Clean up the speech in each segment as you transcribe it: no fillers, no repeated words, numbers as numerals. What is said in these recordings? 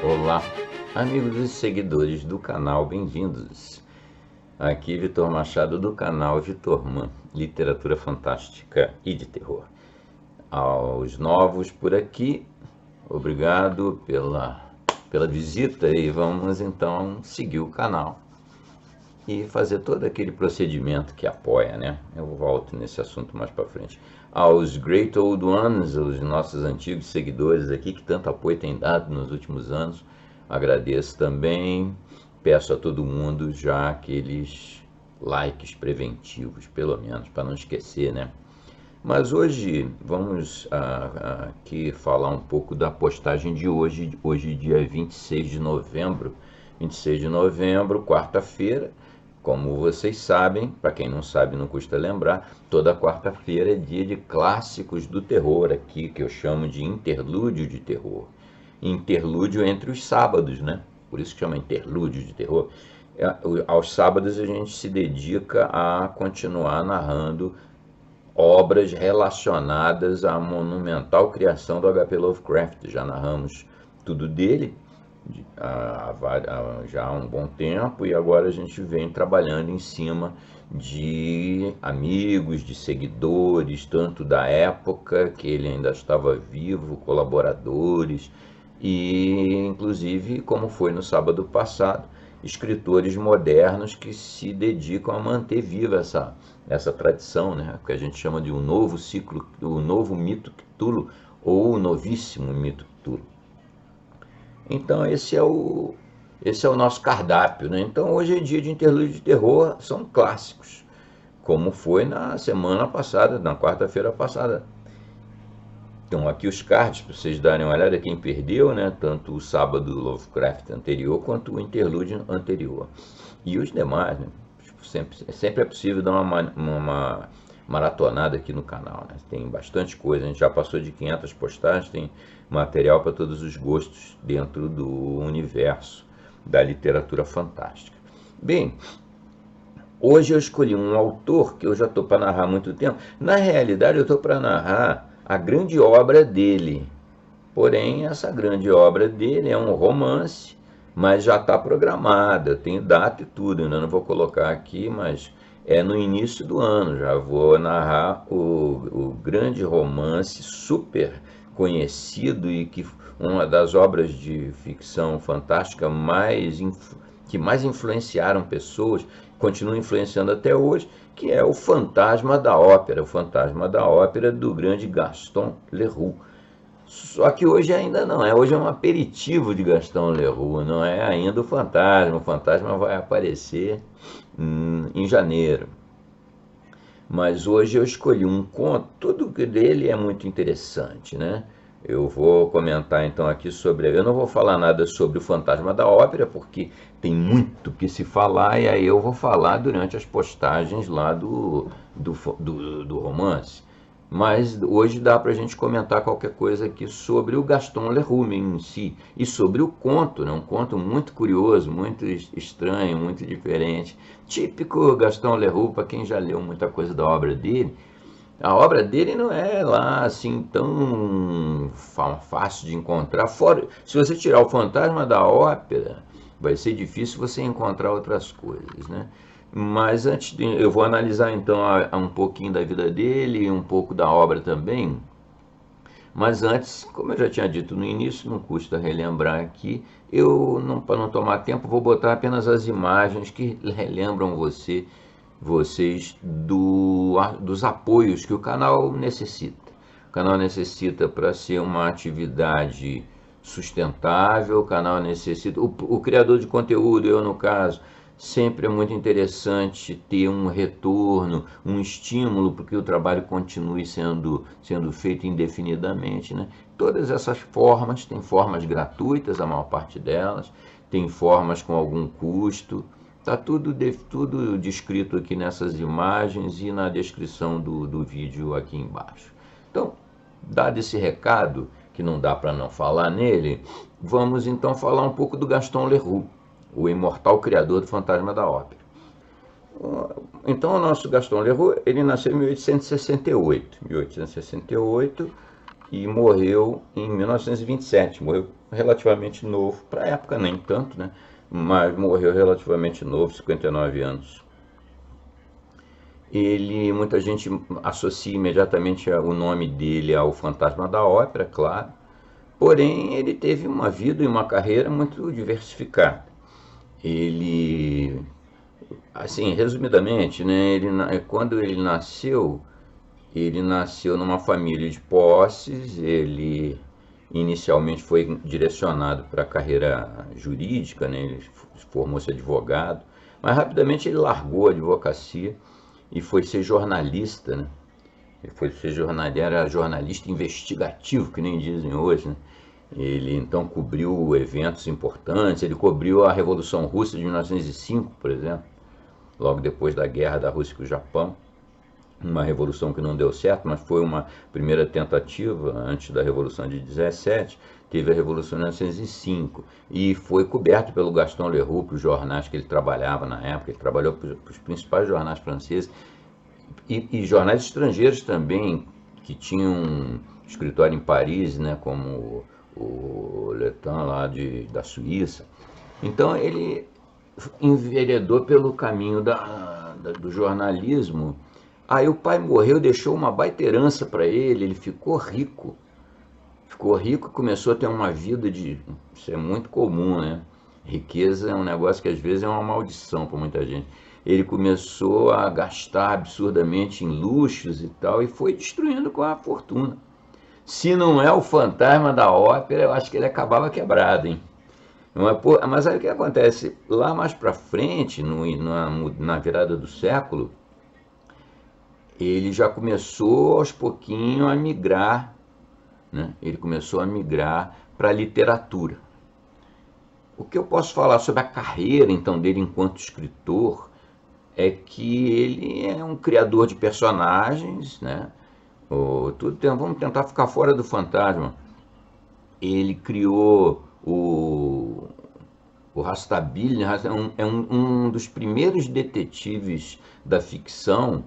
Olá, amigos e seguidores do canal, bem-vindos. Aqui Vitor Machado do canal Vitor Man, literatura fantástica e de terror. Aos novos por aqui, obrigado pela visita e vamos então seguir o canal e fazer todo aquele procedimento que apoia, né? Eu volto nesse assunto mais para frente. Aos Great Old Ones, os nossos antigos seguidores aqui que tanto apoio têm dado nos últimos anos, agradeço também. Peço a todo mundo já aqueles likes preventivos, pelo menos, para não esquecer, né? Mas hoje vamos aqui falar um pouco da postagem de hoje, dia 26 de novembro. 26 de novembro, quarta-feira. Como vocês sabem, para quem não sabe, não custa lembrar, toda quarta-feira é dia de clássicos do terror aqui, que eu chamo de interlúdio de terror. Interlúdio entre os sábados, né? Por isso que chama interlúdio de terror. Aos sábados a gente se dedica a continuar narrando obras relacionadas à monumental criação do H.P. Lovecraft. Já narramos tudo dele já há um bom tempo e agora a gente vem trabalhando em cima de amigos, de seguidores, tanto da época que ele ainda estava vivo, colaboradores e inclusive, como foi no sábado passado, escritores modernos que se dedicam a manter viva essa tradição, né? Que a gente chama de um novo ciclo, o novo mito Cthulhu ou o novíssimo mito Cthulhu. Então esse é o nosso cardápio, né? Então hoje é dia de interlúdio de terror, são clássicos, como foi na semana passada, na quarta-feira passada. Então aqui os cards para vocês darem uma olhada, quem perdeu, né? Tanto o sábado Lovecraft anterior quanto o interlúdio anterior. E os demais, né? Sempre é possível dar uma maratonada aqui no canal, né? Tem bastante coisa, a gente já passou de 500 postagens, tem material para todos os gostos dentro do universo da literatura fantástica. Bem, hoje eu escolhi um autor que eu já estou para narrar há muito tempo. Na realidade eu estou para narrar a grande obra dele, porém essa grande obra dele é um romance, mas já está programada, tem data e tudo, ainda não vou colocar aqui, mas é no início do ano, já vou narrar o grande romance super conhecido e que uma das obras de ficção fantástica que mais influenciaram pessoas, continua influenciando até hoje, que é o Fantasma da Ópera do grande Gaston Leroux. Só que hoje ainda não é, hoje é um aperitivo de Gaston Leroux, não é ainda o Fantasma vai aparecer em janeiro. Mas hoje eu escolhi um conto, tudo dele é muito interessante, né? Eu vou comentar então aqui sobre, eu não vou falar nada sobre o Fantasma da Ópera, porque tem muito que se falar, e aí eu vou falar durante as postagens lá do romance. Mas hoje dá para a gente comentar qualquer coisa aqui sobre o Gaston Leroux em si, e sobre o conto, né? Um conto muito curioso, muito estranho, muito diferente. Típico Gaston Leroux, para quem já leu muita coisa da obra dele. A obra dele não é lá assim tão fácil de encontrar. Fora, se você tirar o Fantasma da Ópera, vai ser difícil você encontrar outras coisas, né? Mas eu vou analisar então um pouquinho da vida dele e um pouco da obra também. Mas antes, como eu já tinha dito no início, não custa relembrar aqui, para não tomar tempo, vou botar apenas as imagens que relembram vocês dos apoios que o canal necessita. O canal necessita para ser uma atividade sustentável, o canal necessita, o criador de conteúdo, eu no caso, sempre é muito interessante ter um retorno, um estímulo para que o trabalho continue sendo feito indefinidamente, né? Todas essas formas, tem formas gratuitas, a maior parte delas, tem formas com algum custo, está tudo descrito aqui nessas imagens e na descrição do vídeo aqui embaixo. Então, dado esse recado, que não dá para não falar nele, vamos então falar um pouco do Gaston Leroux, o imortal criador do Fantasma da Ópera. Então o nosso Gaston Leroux, ele nasceu em 1868 e morreu em 1927. Morreu relativamente novo, para a época nem tanto, né? Mas morreu relativamente novo, 59 anos. Muita gente associa imediatamente o nome dele ao Fantasma da Ópera, claro. Porém, ele teve uma vida e uma carreira muito diversificada. Ele, assim, resumidamente, né, quando ele nasceu numa família de posses. Ele inicialmente foi direcionado para a carreira jurídica, né, ele formou-se advogado, mas rapidamente ele largou a advocacia e foi ser jornalista, né? Ele foi ser jornalista, era jornalista investigativo, que nem dizem hoje, né? Ele então cobriu eventos importantes. Ele cobriu a Revolução Russa de 1905, por exemplo, logo depois da guerra da Rússia com o Japão. Uma revolução que não deu certo, mas foi uma primeira tentativa antes da Revolução de 17. Teve a Revolução de 1905 e foi coberto pelo Gaston Leroux, para os jornais que ele trabalhava na época. Ele trabalhou para os principais jornais franceses e jornais estrangeiros também, que tinham escritório em Paris, né, como o Le Temps lá da Suíça. Então ele enveredou pelo caminho do jornalismo. Aí o pai morreu, deixou uma baita herança para ele. Ele ficou rico e começou a ter uma vida de... Isso é muito comum, né? Riqueza é um negócio que às vezes é uma maldição para muita gente. Ele começou a gastar absurdamente em luxos e tal, e foi destruindo com a fortuna. Se não é o Fantasma da Ópera, eu acho que ele acabava quebrado, hein? Mas aí o que acontece? Lá mais para frente, na virada do século, ele já começou aos pouquinhos a migrar, né? Ele começou a migrar para a literatura. O que eu posso falar sobre a carreira então dele enquanto escritor é que ele é um criador de personagens, né? Vamos tentar ficar fora do fantasma. Ele criou o Rouletabille, né? É um dos primeiros detetives da ficção.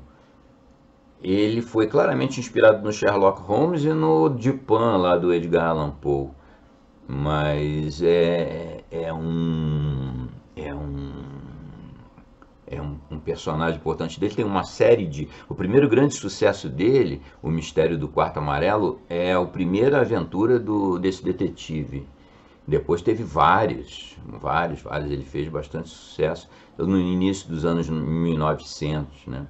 Ele foi claramente inspirado no Sherlock Holmes e no Dupin, lá do Edgar Allan Poe. Mas um personagem importante dele. Tem uma série de... O primeiro grande sucesso dele, O Mistério do Quarto Amarelo, é a primeira aventura desse detetive. Depois teve vários. Ele fez bastante sucesso no início dos anos 1900, né?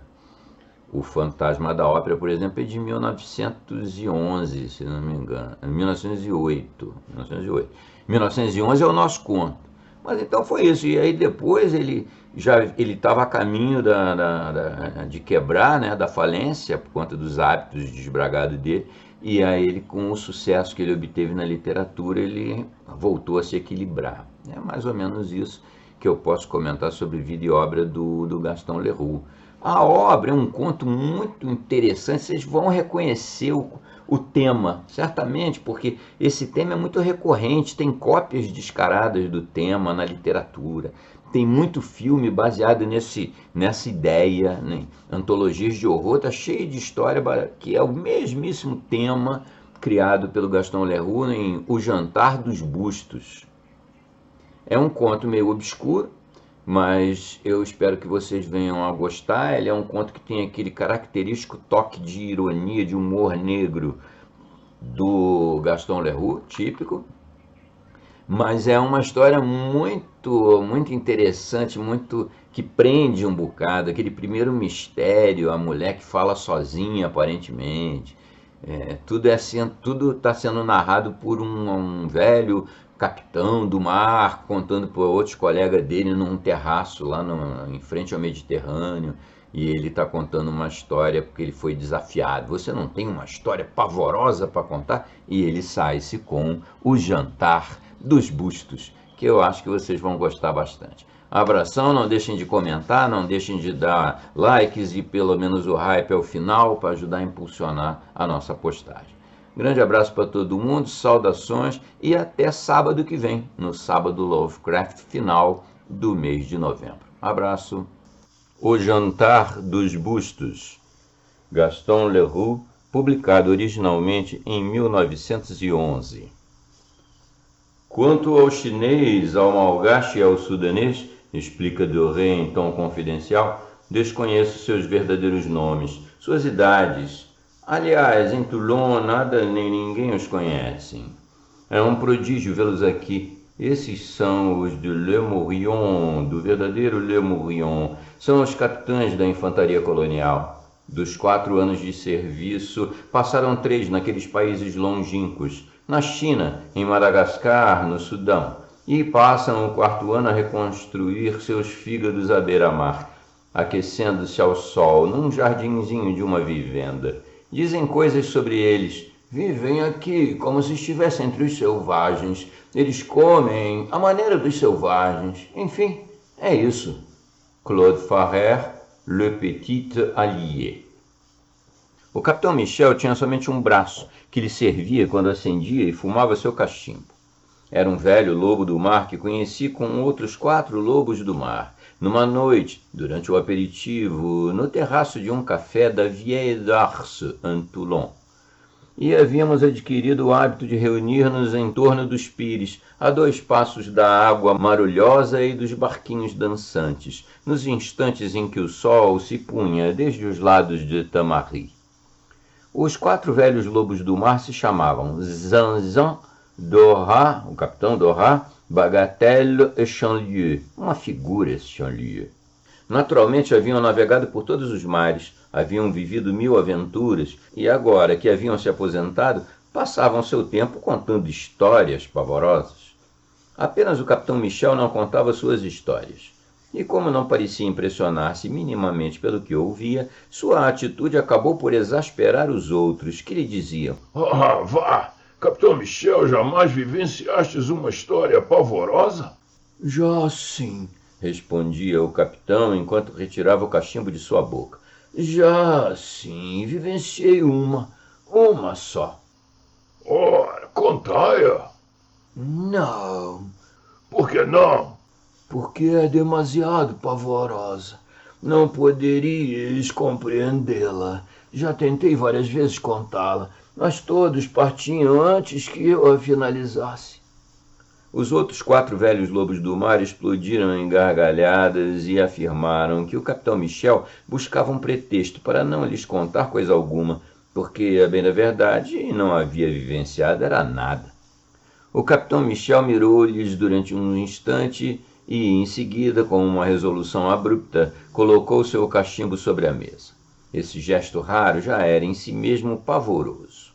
O Fantasma da Ópera, por exemplo, é de 1911, se não me engano. 1908. 1911 é o nosso conto. Mas então foi isso. E aí depois ele estava a caminho de quebrar, né, da falência, por conta dos hábitos desbragados dele. E aí ele, com o sucesso que ele obteve na literatura, ele voltou a se equilibrar. É mais ou menos isso que eu posso comentar sobre vida e obra do Gaston Leroux. A obra é um conto muito interessante. Vocês vão reconhecer o tema, certamente, porque esse tema é muito recorrente. Tem cópias descaradas do tema na literatura. Tem muito filme baseado nessa ideia, né? Antologias de horror, está cheio de história que é o mesmíssimo tema criado pelo Gaston Leroux em O Jantar dos Bustos. É um conto meio obscuro, mas eu espero que vocês venham a gostar. Ele é um conto que tem aquele característico toque de ironia, de humor negro do Gaston Leroux, típico. Mas é uma história muito interessante, muito que prende um bocado. Aquele primeiro mistério, a mulher que fala sozinha, aparentemente. Tudo está sendo narrado por um velho capitão do mar, contando para outros colegas dele num terraço lá em frente ao Mediterrâneo. E ele está contando uma história porque ele foi desafiado. Você não tem uma história pavorosa para contar? E ele sai-se com O Jantar dos Bustos, que eu acho que vocês vão gostar bastante. Abração, não deixem de comentar, não deixem de dar likes e pelo menos o hype ao final para ajudar a impulsionar a nossa postagem. Grande abraço para todo mundo, saudações e até sábado que vem, no Sábado Lovecraft final do mês de novembro. Abraço. O Jantar dos Bustos, Gaston Leroux, publicado originalmente em 1911. Quanto ao chinês, ao malgache e ao sudanês, explica Doré em tom confidencial, desconheço seus verdadeiros nomes, suas idades. Aliás, em Toulon nada nem ninguém os conhecem. É um prodígio vê-los aqui. Esses são os de Le Morillon, do verdadeiro Le Morillon. São os capitães da infantaria colonial. Dos 4 anos de serviço, passaram 3 naqueles países longínquos, na China, em Madagascar, no Sudão, e passam o 4º ano a reconstruir seus fígados à beira-mar, aquecendo-se ao sol num jardinzinho de uma vivenda. Dizem coisas sobre eles. Vivem aqui como se estivessem entre os selvagens. Eles comem à maneira dos selvagens. Enfim, é isso. Claude Farrer, Le Petit Allié. O capitão Michel tinha somente um braço, que lhe servia quando acendia e fumava seu cachimbo. Era um velho lobo do mar que conheci com outros 4 lobos do mar, numa noite, durante o aperitivo, no terraço de um café da Vieille d'Ars, em Toulon. E havíamos adquirido o hábito de reunir-nos em torno dos pires, a 2 passos da água marulhosa e dos barquinhos dançantes, nos instantes em que o sol se punha desde os lados de Tamari. Os 4 velhos lobos do mar se chamavam Zanzan, Dorat, o capitão Dorat, Bagatelle e Chanlieu, uma figura esse Chanlieu. Naturalmente haviam navegado por todos os mares, haviam vivido 1000 aventuras e agora que haviam se aposentado, passavam seu tempo contando histórias pavorosas. Apenas o capitão Michel não contava suas histórias. E como não parecia impressionar-se minimamente pelo que ouvia, sua atitude acabou por exasperar os outros, que lhe diziam: Vá! Capitão Michel, jamais vivenciastes uma história pavorosa? Já sim, respondia o capitão enquanto retirava o cachimbo de sua boca. Já sim, vivenciei uma só. Ora, contai-a. Não. Por que não? Porque é demasiado pavorosa. Não poderias compreendê-la. Já tentei várias vezes contá-la, mas todos partiam antes que eu a finalizasse. Os outros 4 velhos lobos do mar explodiram em gargalhadas e afirmaram que o capitão Michel buscava um pretexto para não lhes contar coisa alguma, porque, a bem da verdade, não havia vivenciado era nada. O capitão Michel mirou-lhes durante um instante e, em seguida, com uma resolução abrupta, colocou seu cachimbo sobre a mesa. Esse gesto raro já era em si mesmo pavoroso.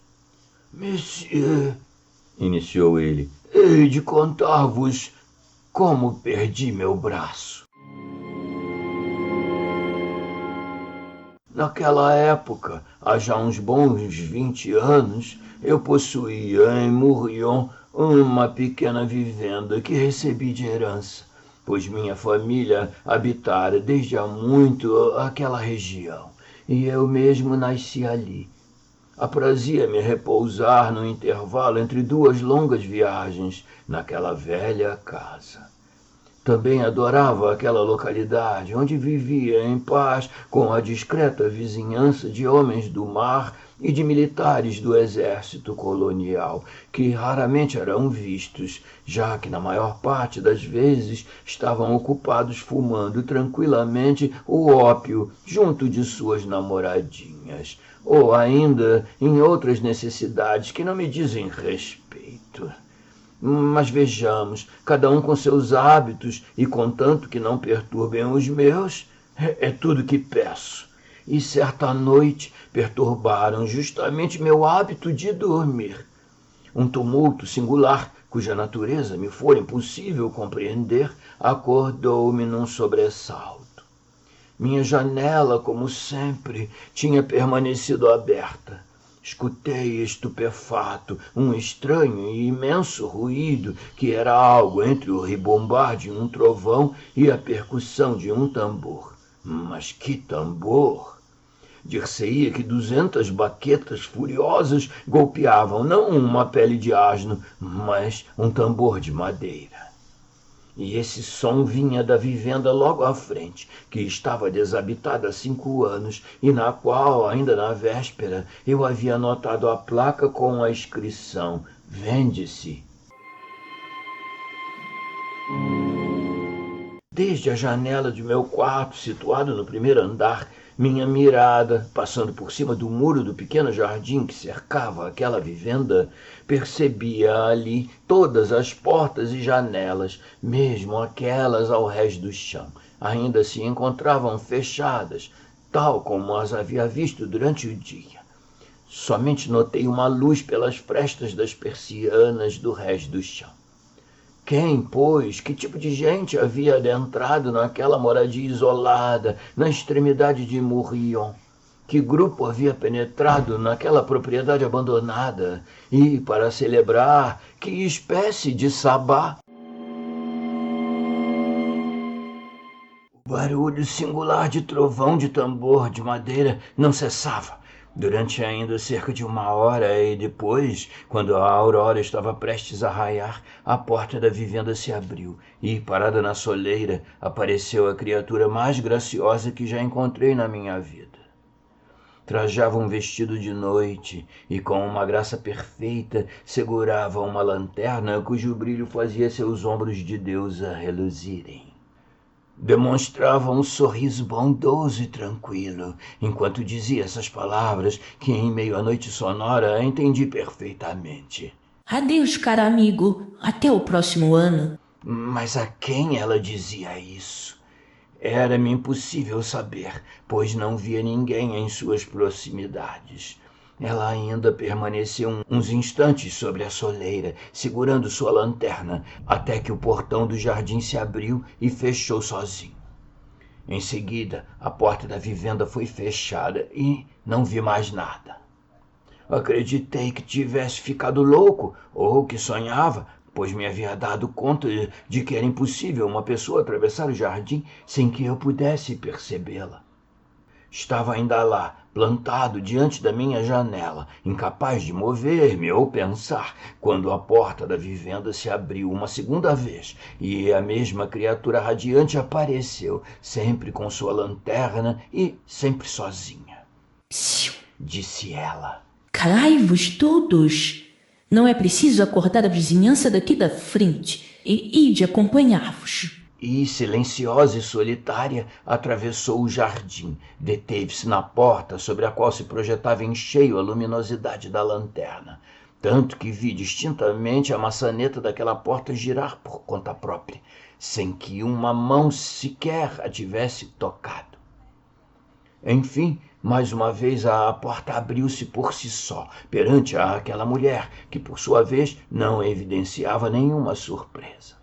Monsieur, iniciou ele, hei de contar-vos como perdi meu braço. Naquela época, há já uns bons 20 anos, eu possuía em Morillon uma pequena vivenda que recebi de herança, pois minha família habitara desde há muito aquela região, e eu mesmo nasci ali. Aprazia-me repousar no intervalo entre 2 longas viagens naquela velha casa. Também adorava aquela localidade, onde vivia em paz com a discreta vizinhança de homens do mar e de militares do exército colonial, que raramente eram vistos, já que na maior parte das vezes estavam ocupados fumando tranquilamente o ópio junto de suas namoradinhas, ou ainda em outras necessidades que não me dizem respeito. Mas vejamos, cada um com seus hábitos, e contanto que não perturbem os meus, é tudo que peço. E certa noite perturbaram justamente meu hábito de dormir. Um tumulto singular, cuja natureza me for impossível compreender, acordou-me num sobressalto. Minha janela, como sempre, tinha permanecido aberta. Escutei estupefato um estranho e imenso ruído que era algo entre o ribombar de um trovão e a percussão de um tambor. Mas que tambor! Dir-se-ia que 200 baquetas furiosas golpeavam não uma pele de asno, mas um tambor de madeira. E esse som vinha da vivenda logo à frente, que estava desabitada há 5 anos e na qual, ainda na véspera, eu havia notado a placa com a inscrição "Vende-se". Desde a janela de meu quarto, situado no primeiro andar, minha mirada, passando por cima do muro do pequeno jardim que cercava aquela vivenda, percebia ali todas as portas e janelas, mesmo aquelas ao rés do chão, ainda se encontravam fechadas, tal como as havia visto durante o dia. Somente notei uma luz pelas frestas das persianas do rés do chão. Quem, pois, que tipo de gente havia adentrado naquela moradia isolada, na extremidade de Mourillon? Que grupo havia penetrado naquela propriedade abandonada? E, para celebrar, que espécie de sabá? O barulho singular de trovão de tambor de madeira não cessava. Durante ainda cerca de 1 hora e depois, quando a aurora estava prestes a raiar, a porta da vivenda se abriu e, parada na soleira, apareceu a criatura mais graciosa que já encontrei na minha vida. Trajava um vestido de noite e, com uma graça perfeita, segurava uma lanterna cujo brilho fazia seus ombros de deusa reluzirem. Demonstrava um sorriso bondoso e tranquilo, enquanto dizia essas palavras que, em meio à noite sonora, entendi perfeitamente. Adeus, caro amigo. Até o próximo ano. Mas a quem ela dizia isso? Era-me impossível saber, pois não via ninguém em suas proximidades. Ela ainda permaneceu uns instantes sobre a soleira, segurando sua lanterna, até que o portão do jardim se abriu e fechou sozinho. Em seguida, a porta da vivenda foi fechada e não vi mais nada. Acreditei que tivesse ficado louco ou que sonhava, pois me havia dado conta de que era impossível uma pessoa atravessar o jardim sem que eu pudesse percebê-la. Estava ainda lá, plantado diante da minha janela, incapaz de mover-me ou pensar, quando a porta da vivenda se abriu uma segunda vez e a mesma criatura radiante apareceu, sempre com sua lanterna e sempre sozinha. Psiu. Disse ela. Calai-vos todos. Não é preciso acordar a vizinhança daqui da frente e ide acompanhar-vos. E, silenciosa e solitária, atravessou o jardim, deteve-se na porta sobre a qual se projetava em cheio a luminosidade da lanterna, tanto que vi distintamente a maçaneta daquela porta girar por conta própria, sem que uma mão sequer a tivesse tocado. Enfim, mais uma vez a porta abriu-se por si só, perante aquela mulher, que por sua vez não evidenciava nenhuma surpresa.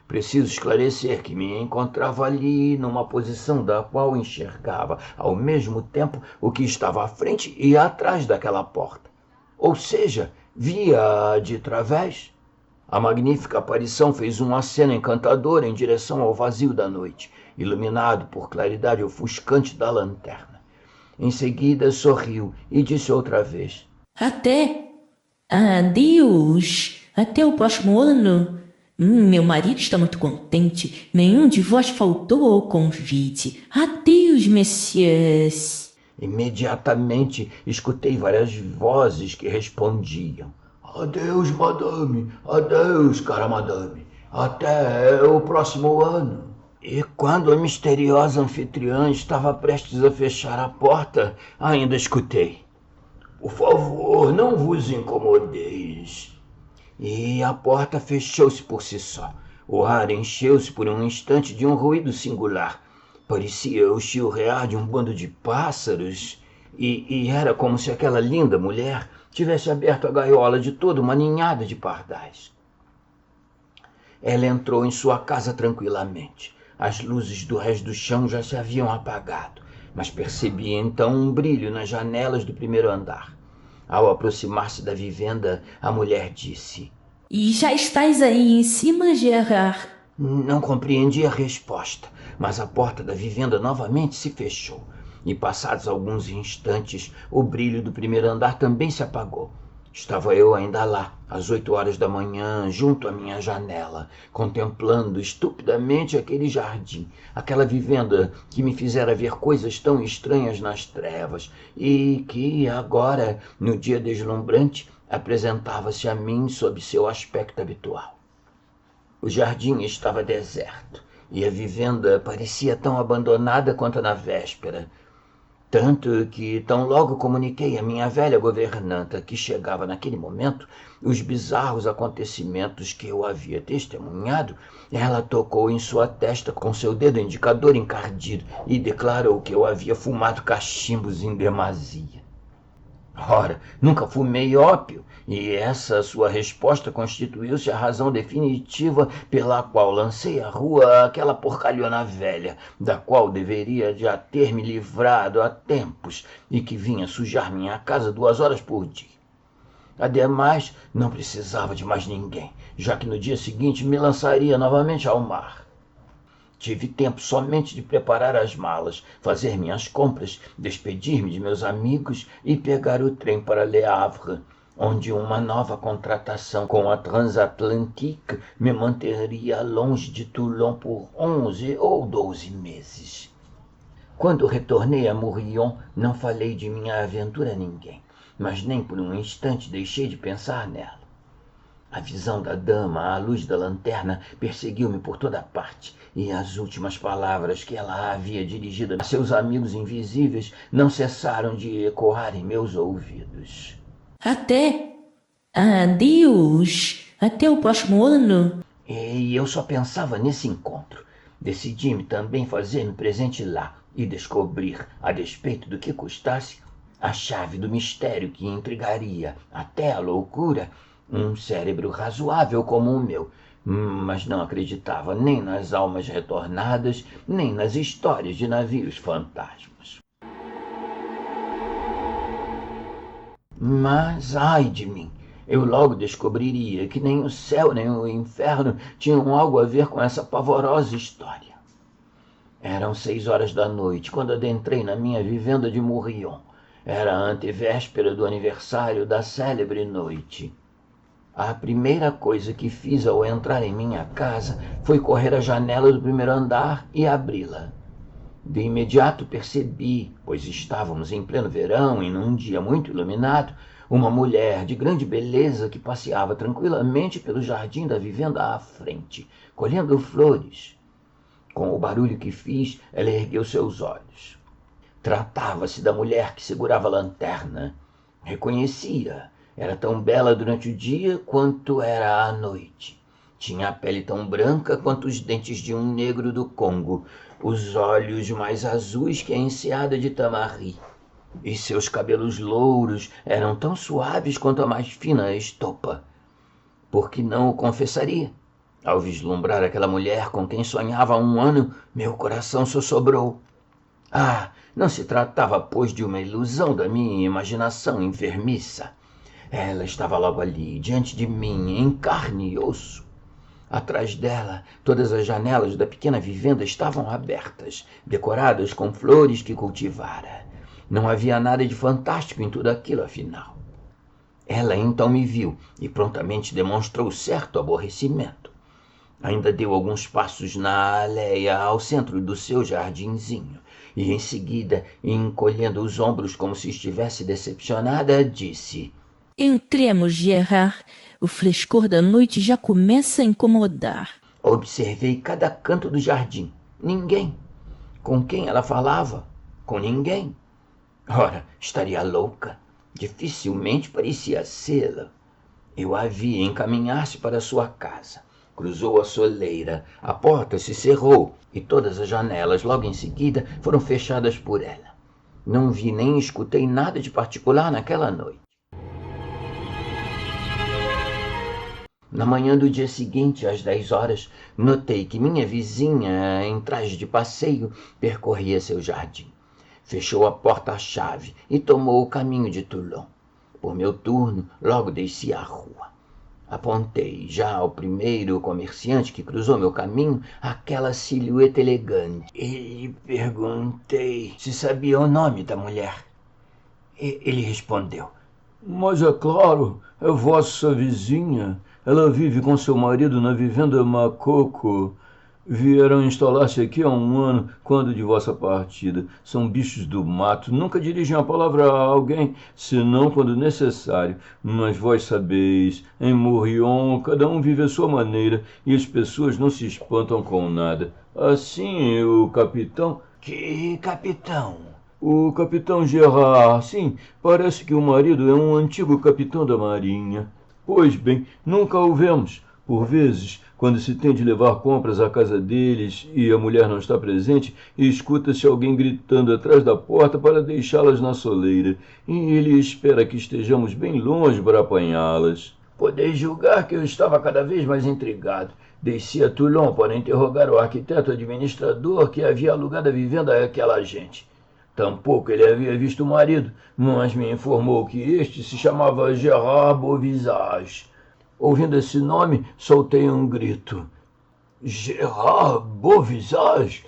Preciso esclarecer que me encontrava ali numa posição da qual enxergava ao mesmo tempo o que estava à frente e atrás daquela porta. Ou seja, via de través. A magnífica aparição fez um aceno encantador em direção ao vazio da noite, iluminado por claridade ofuscante da lanterna. Em seguida sorriu e disse outra vez: Até. Adeus. Até o próximo ano. Meu marido está muito contente. Nenhum de vós faltou ao convite. Adeus, messieurs. Imediatamente escutei várias vozes que respondiam: Adeus, madame. Adeus, cara madame. Até o próximo ano. E quando a misteriosa anfitriã estava prestes a fechar a porta, ainda escutei: Por favor, não vos incomodeis. E a porta fechou-se por si só. O ar encheu-se por um instante de um ruído singular. Parecia o chilrear de um bando de pássaros, e era como se aquela linda mulher tivesse aberto a gaiola de toda uma ninhada de pardais. Ela entrou em sua casa tranquilamente. As luzes do resto do chão já se haviam apagado, mas percebi então um brilho nas janelas do primeiro andar. Ao aproximar-se da vivenda, a mulher disse: E já estáis aí em cima, Gerard? Não compreendi a resposta, mas a porta da vivenda novamente se fechou, e passados alguns instantes, o brilho do primeiro andar também se apagou. Estava eu ainda lá, às 8 horas da manhã, junto à minha janela, contemplando estupidamente aquele jardim, aquela vivenda que me fizera ver coisas tão estranhas nas trevas e que agora, no dia deslumbrante, apresentava-se a mim sob seu aspecto habitual. O jardim estava deserto e a vivenda parecia tão abandonada quanto na véspera. Tanto que tão logo comuniquei à minha velha governanta que chegava naquele momento os bizarros acontecimentos que eu havia testemunhado, ela tocou em sua testa com seu dedo indicador encardido e declarou que eu havia fumado cachimbos em demasia. Ora, nunca fumei ópio, e essa sua resposta constituiu-se a razão definitiva pela qual lancei à rua aquela porcalhona velha, da qual deveria já ter me livrado há tempos e que vinha sujar minha casa 2 horas por dia. Ademais, não precisava de mais ninguém, já que no dia seguinte me lançaria novamente ao mar. Tive tempo somente de preparar as malas, fazer minhas compras, despedir-me de meus amigos e pegar o trem para Le Havre, onde uma nova contratação com a Transatlantique me manteria longe de Toulon por 11 ou 12 meses. Quando retornei a Mourillon, não falei de minha aventura a ninguém, mas nem por um instante deixei de pensar nela. A visão da dama à luz da lanterna perseguiu-me por toda parte, e as últimas palavras que ela havia dirigido a seus amigos invisíveis não cessaram de ecoar em meus ouvidos. Até. Adeus. Até o próximo ano. E eu só pensava nesse encontro. Decidi-me também fazer-me presente lá e descobrir, a despeito do que custasse, a chave do mistério que intrigaria, até a loucura, um cérebro razoável como o meu, mas não acreditava nem nas almas retornadas, nem nas histórias de navios fantasmas. Mas, ai de mim, eu logo descobriria que nem o céu nem o inferno tinham algo a ver com essa pavorosa história. Eram 6 horas da noite, quando adentrei na minha vivenda de Mourillon. Era a antevéspera do aniversário da célebre noite. A primeira coisa que fiz ao entrar em minha casa foi correr à janela do primeiro andar e abri-la. De imediato percebi, pois estávamos em pleno verão e num dia muito iluminado, uma mulher de grande beleza que passeava tranquilamente pelo jardim da vivenda à frente, colhendo flores. Com o barulho que fiz, ela ergueu seus olhos. Tratava-se da mulher que segurava a lanterna. Reconhecia. Era tão bela durante o dia quanto era à noite. Tinha a pele tão branca quanto os dentes de um negro do Congo, os olhos mais azuis que a enseada de Tamari. E seus cabelos louros eram tão suaves quanto a mais fina estopa. Por que não o confessaria? Ao vislumbrar aquela mulher com quem sonhava há 1 ano, meu coração sossobrou. Ah, não se tratava, pois, de uma ilusão da minha imaginação enfermiça. Ela estava logo ali, diante de mim, em carne e osso. Atrás dela, todas as janelas da pequena vivenda estavam abertas, decoradas com flores que cultivara. Não havia nada de fantástico em tudo aquilo, afinal. Ela então me viu e prontamente demonstrou certo aborrecimento. Ainda deu alguns passos na aléia ao centro do seu jardinzinho e, em seguida, encolhendo os ombros como se estivesse decepcionada, disse: Entremos, Gerard. O frescor da noite já começa a incomodar. Observei cada canto do jardim. Ninguém. Com quem ela falava? Com ninguém. Ora, estaria louca. Dificilmente parecia sê-la. Eu a vi encaminhar-se para sua casa. Cruzou a soleira, a porta se cerrou e todas as janelas, logo em seguida, foram fechadas por ela. Não vi nem escutei nada de particular naquela noite. Na manhã do dia seguinte, às 10 horas, notei que minha vizinha, em traje de passeio, percorria seu jardim. Fechou a porta à chave e tomou o caminho de Toulon. Por meu turno, logo desci à rua. Apontei já ao primeiro comerciante que cruzou meu caminho aquela silhueta elegante. E lhe perguntei se sabia o nome da mulher. Ele respondeu: Mas é claro, é vossa vizinha. Ela vive com seu marido na vivenda Macoco. Vieram instalar-se aqui há um ano, quando de vossa partida. São bichos do mato, nunca dirigem a palavra a alguém, senão quando necessário. Mas vós sabeis, em Morrion, cada um vive à sua maneira, e as pessoas não se espantam com nada. Assim, o capitão... Que capitão? O capitão Gerard, sim, parece que o marido é um antigo capitão da marinha. Pois bem, nunca o vemos. Por vezes, quando se tem de levar compras à casa deles e a mulher não está presente, escuta-se alguém gritando atrás da porta para deixá-las na soleira, e ele espera que estejamos bem longe para apanhá-las. Podeis julgar que eu estava cada vez mais intrigado. Desci a Toulon para interrogar o arquiteto administrador que havia alugado a vivenda àquela gente. Tampouco ele havia visto o marido, mas me informou que este se chamava Gérard Beauvisage. Ouvindo esse nome, soltei um grito. Gérard Beauvisage?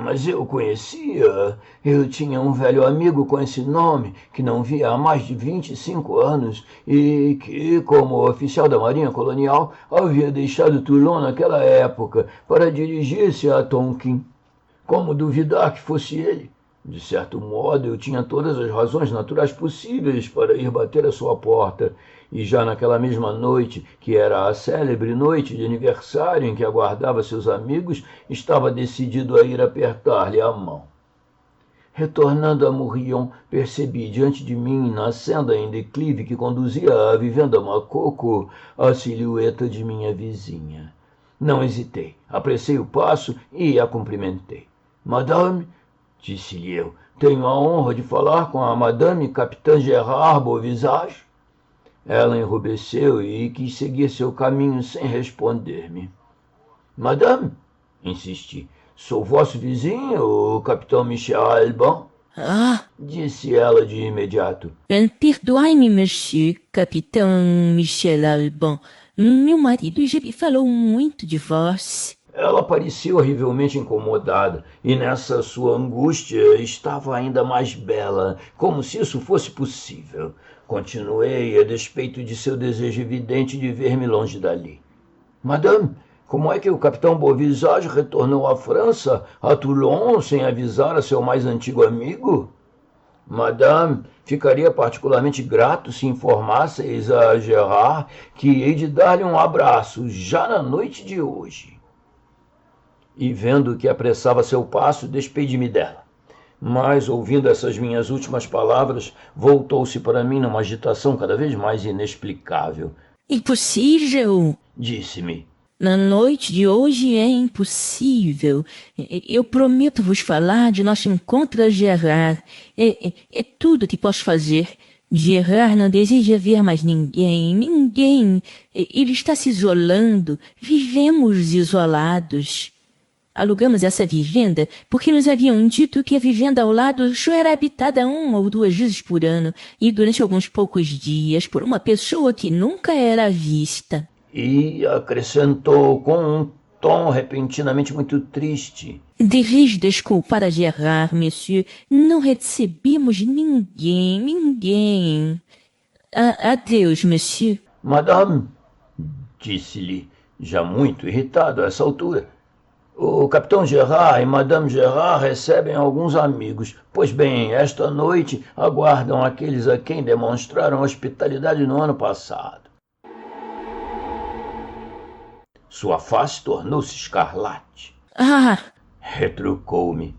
Mas eu conhecia. Eu tinha um velho amigo com esse nome, que não via há mais de 25 anos, e que, como oficial da Marinha Colonial, havia deixado Toulon naquela época para dirigir-se a Tonquin. Como duvidar que fosse ele? De certo modo, eu tinha todas as razões naturais possíveis para ir bater à sua porta, e já naquela mesma noite, que era a célebre noite de aniversário em que aguardava seus amigos, estava decidido a ir apertar-lhe a mão. Retornando a Morrion, percebi diante de mim, na senda em declive que conduzia à vivenda Macoco, a silhueta de minha vizinha. Não hesitei, apressei o passo e a cumprimentei. Madame, disse-lhe eu, tenho a honra de falar com a Madame Capitã Gérard Beauvisage? Ela enrubesceu e quis seguir seu caminho sem responder-me. Madame, insisti, sou vosso vizinho, o Capitão Michel Alban? Ah, Disse ela de imediato. perdoai-me, monsieur, capitão Michel Alban. Meu marido já me falou muito de vós. Ela parecia horrivelmente incomodada, e nessa sua angústia estava ainda mais bela, como se isso fosse possível. Continuei, a despeito de seu desejo evidente de ver-me longe dali. Madame, como é que o capitão Beauvisage retornou à França, a Toulon, sem avisar a seu mais antigo amigo? Madame, ficaria particularmente grato se informasseis a Gérard que hei de dar-lhe um abraço já na noite de hoje. E vendo que apressava seu passo, despedi-me dela. Mas, ouvindo essas minhas últimas palavras, voltou-se para mim numa agitação cada vez mais inexplicável. Impossível! Disse-me. Na noite de hoje é impossível. Eu prometo vos falar de nosso encontro a Gerard. É tudo que posso fazer. Gerard não deseja ver mais ninguém. Ele está se isolando. Vivemos isolados. Alugamos essa vivenda porque nos haviam dito que a vivenda ao lado só era habitada 1 ou 2 vezes por ano e durante alguns poucos dias por uma pessoa que nunca era vista. E acrescentou com um tom repentinamente muito triste. Deveis desculpar a Gerard, monsieur. Não recebemos ninguém. Adeus, monsieur. Madame, disse-lhe, já muito irritado a essa altura, o capitão Gerard e Madame Gerard recebem alguns amigos. Pois bem, esta noite aguardam aqueles a quem demonstraram hospitalidade no ano passado. Sua face tornou-se escarlate. Retrucou-me.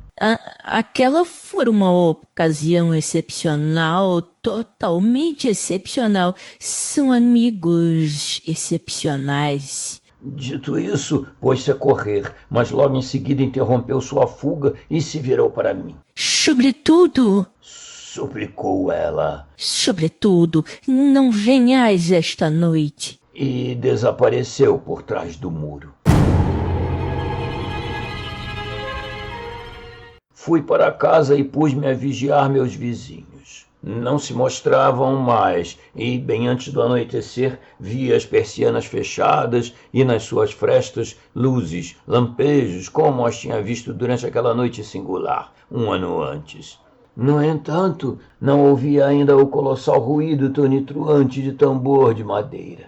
Aquela foi uma ocasião excepcional, totalmente excepcional. São amigos excepcionais. Dito isso, pôs-se a correr, mas logo em seguida interrompeu sua fuga e se virou para mim. Sobretudo, suplicou ela. Sobretudo, não venhais esta noite. E desapareceu por trás do muro. Fui para casa e pus-me a vigiar meus vizinhos. Não se mostravam mais, e bem antes do anoitecer vi as persianas fechadas e nas suas frestas luzes, lampejos, como as tinha visto durante aquela noite singular, um ano antes. No entanto, não ouvia ainda o colossal ruído tonitruante de tambor de madeira.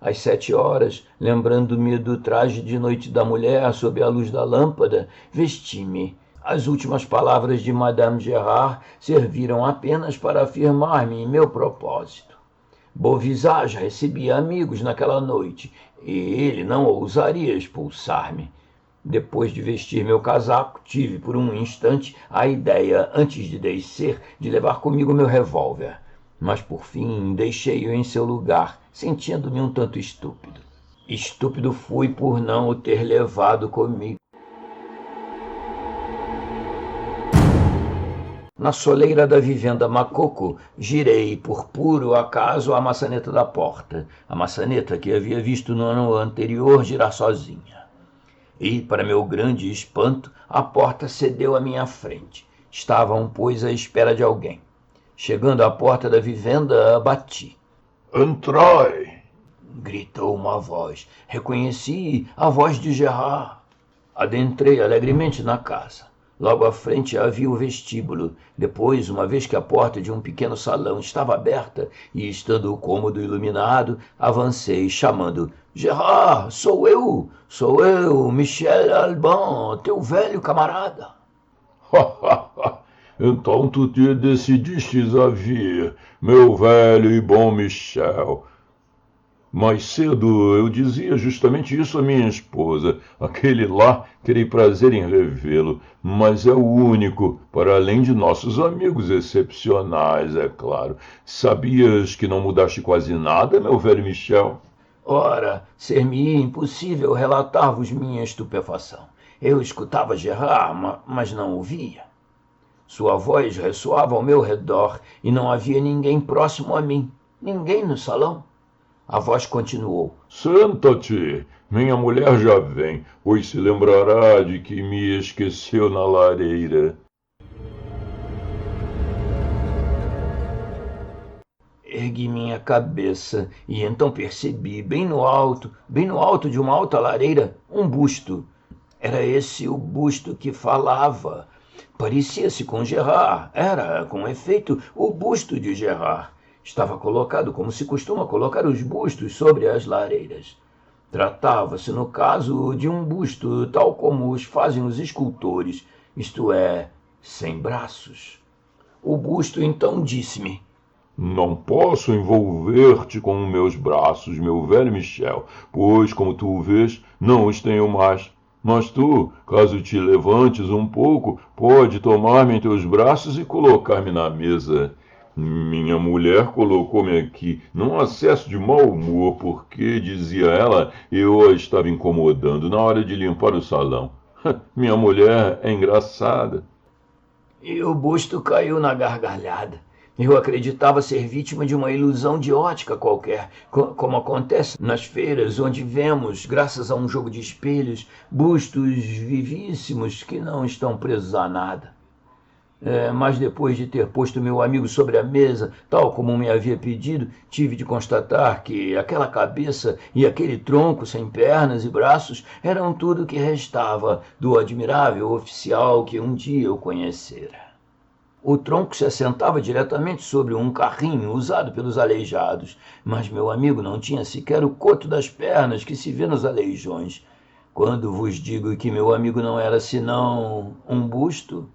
Às 7 horas, lembrando-me do traje de noite da mulher sob a luz da lâmpada, vesti-me. As últimas palavras de Madame Gerard serviram apenas para afirmar-me em meu propósito. Beauvisage recebia amigos naquela noite, e ele não ousaria expulsar-me. Depois de vestir meu casaco, tive por um instante a ideia, antes de descer, de levar comigo meu revólver. Mas por fim deixei-o em seu lugar, sentindo-me um tanto estúpido. Estúpido fui por não o ter levado comigo. Na soleira da vivenda Macoco, girei por puro acaso a maçaneta da porta, a maçaneta que havia visto no ano anterior girar sozinha. E, para meu grande espanto, a porta cedeu à minha frente. Estavam, pois, à espera de alguém. Chegando à porta da vivenda, bati. Entrai! Gritou uma voz. Reconheci a voz de Gerard. Adentrei alegremente na casa. Logo à frente havia o vestíbulo. Depois, uma vez que a porta de um pequeno salão estava aberta e estando o cômodo iluminado, avancei chamando: Gerard, sou eu, Michel Alban, teu velho camarada. Então tu te decidistes a vir, meu velho e bom Michel. Mais cedo eu dizia justamente isso à minha esposa. Aquele lá, terei prazer em revê-lo, mas é o único, para além de nossos amigos excepcionais, é claro. Sabias que não mudaste quase nada, meu velho Michel? Ora, ser-me-ia impossível relatar-vos minha estupefação. Eu escutava Gerard, mas não o via. Sua voz ressoava ao meu redor e não havia ninguém próximo a mim, ninguém no salão. A voz continuou. Senta-te, minha mulher já vem, pois se lembrará de que me esqueceu na lareira. Ergui minha cabeça e então percebi, bem no alto de uma alta lareira, um busto. Era esse o busto que falava. Parecia-se com Gerard, era, com efeito, o busto de Gerard. Estava colocado como se costuma colocar os bustos sobre as lareiras. Tratava-se, no caso, de um busto tal como os fazem os escultores, isto é, sem braços. O busto então disse-me: Não posso envolver-te com meus braços, meu velho Michel, pois, como tu vês, não os tenho mais. Mas tu, caso te levantes um pouco, pode tomar-me em teus braços e colocar-me na mesa. Minha mulher colocou-me aqui num acesso de mau humor porque, dizia ela, eu a estava incomodando na hora de limpar o salão. Minha mulher é engraçada. E o busto caiu na gargalhada. Eu acreditava ser vítima de uma ilusão de ótica qualquer, como acontece nas feiras, onde vemos, graças a um jogo de espelhos, bustos vivíssimos que não estão presos a nada. Mas depois de ter posto meu amigo sobre a mesa, tal como me havia pedido, tive de constatar que aquela cabeça e aquele tronco sem pernas e braços eram tudo o que restava do admirável oficial que um dia eu conhecera. O tronco se assentava diretamente sobre um carrinho usado pelos aleijados, mas meu amigo não tinha sequer o coto das pernas que se vê nos aleijões. Quando vos digo que meu amigo não era senão um busto,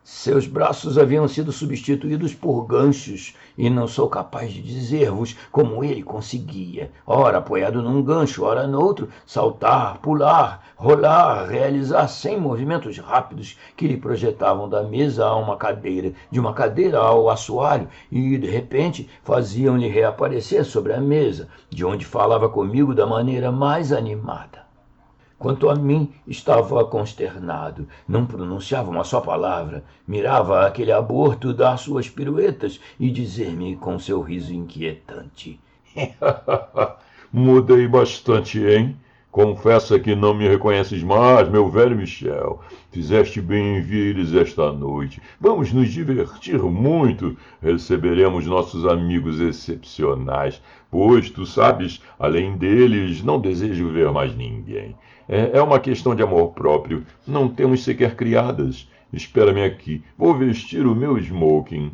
seus braços haviam sido substituídos por ganchos, e não sou capaz de dizer-vos como ele conseguia, ora apoiado num gancho, ora noutro, saltar, pular, rolar, realizar 100 movimentos rápidos que lhe projetavam da mesa a uma cadeira, de uma cadeira ao assoalho, e, de repente, faziam-lhe reaparecer sobre a mesa, de onde falava comigo da maneira mais animada. Quanto a mim, estava consternado, não pronunciava uma só palavra, mirava aquele aborto dar suas piruetas e dizer-me com seu riso inquietante: Mudei bastante, hein? Confessa que não me reconheces mais, meu velho Michel. Fizeste bem em vires esta noite. Vamos nos divertir muito. Receberemos nossos amigos excepcionais, pois, tu sabes, além deles, não desejo ver mais ninguém. É uma questão de amor próprio. Não temos sequer criadas. Espera-me aqui. Vou vestir o meu smoking.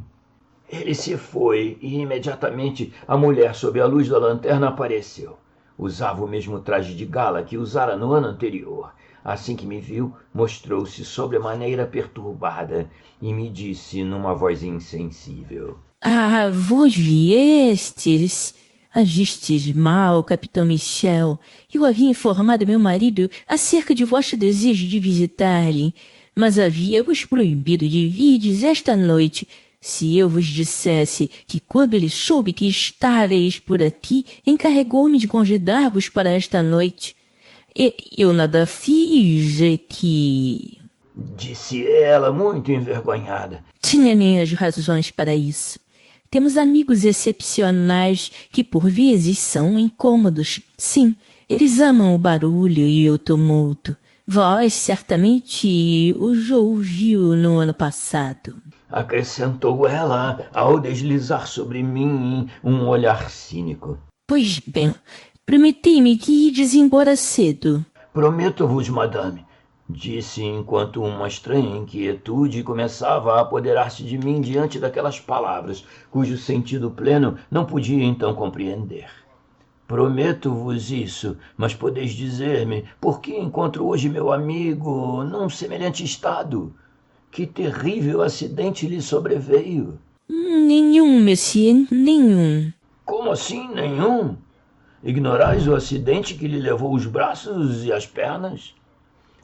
Ele se foi e imediatamente a mulher sob a luz da lanterna apareceu. Usava o mesmo traje de gala que usara no ano anterior. Assim que me viu, mostrou-se sobremaneira perturbada e me disse numa voz insensível: Ah, vós viestes. Agistes mal, capitão Michel. Eu havia informado meu marido acerca de vosso desejo de visitar-lhe, mas havia-vos proibido de virdes esta noite. Se eu vos dissesse que quando ele soube que estareis por aqui, encarregou-me de convidar-vos para esta noite. Eu nada fiz, é que... Disse ela, muito envergonhada. Tinha minhas razões para isso. Temos amigos excepcionais que por vezes são incômodos. Sim, eles amam o barulho e o tumulto. Vós certamente os ouviu no ano passado. Acrescentou ela, ao deslizar sobre mim um olhar cínico. Pois bem, prometi-me que ides embora cedo. Prometo-vos, madame, disse enquanto uma estranha inquietude começava a apoderar-se de mim diante daquelas palavras, cujo sentido pleno não podia então compreender. Prometo-vos isso, mas podeis dizer-me por que encontro hoje meu amigo num semelhante estado? Que terrível acidente lhe sobreveio? Nenhum, monsieur, nenhum. Como assim nenhum? Ignorais o acidente que lhe levou os braços e as pernas?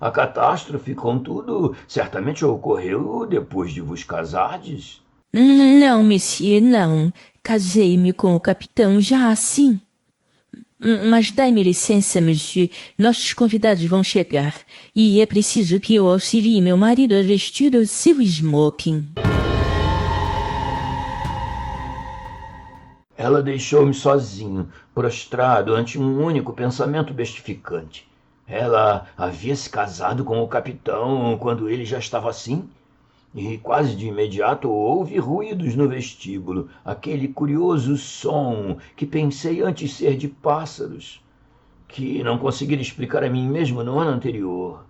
A catástrofe, contudo, certamente ocorreu depois de vos casardes? Não, monsieur, não. Casei-me com o capitão já assim. Mas dai-me licença, monsieur. Nossos convidados vão chegar. E é preciso que eu auxilie meu marido a vestir o seu smoking. Ela deixou-me sozinho, prostrado ante um único pensamento bestificante. Ela havia se casado com o capitão quando ele já estava assim? E quase de imediato houve ruídos no vestíbulo, aquele curioso som que pensei antes ser de pássaros, que não conseguira explicar a mim mesmo no ano anterior,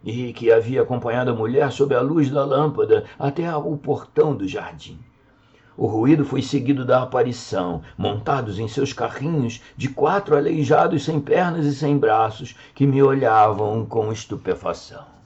e que havia acompanhado a mulher sob a luz da lâmpada até o portão do jardim. O ruído foi seguido da aparição, montados em seus carrinhos, de 4 aleijados sem pernas e sem braços, que me olhavam com estupefação.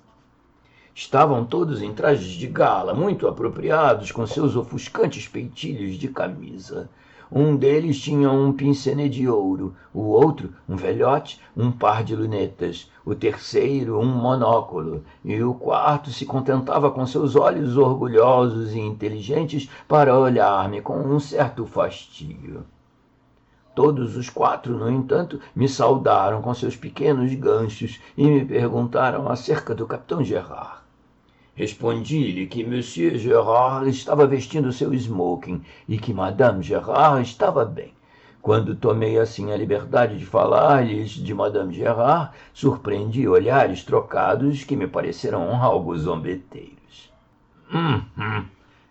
Estavam todos em trajes de gala, muito apropriados, com seus ofuscantes peitilhos de camisa. Um deles tinha um pince-nez de ouro, o outro, um velhote, um par de lunetas, o terceiro, um monóculo, e o quarto se contentava com seus olhos orgulhosos e inteligentes para olhar-me com um certo fastio. Todos os 4, no entanto, me saudaram com seus pequenos ganchos e me perguntaram acerca do capitão Gerard. Respondi-lhe que Monsieur Gerard estava vestindo seu smoking e que Madame Gerard estava bem. Quando tomei assim a liberdade de falar-lhes de Madame Gerard, surpreendi olhares trocados que me pareceram algo zombeteiros.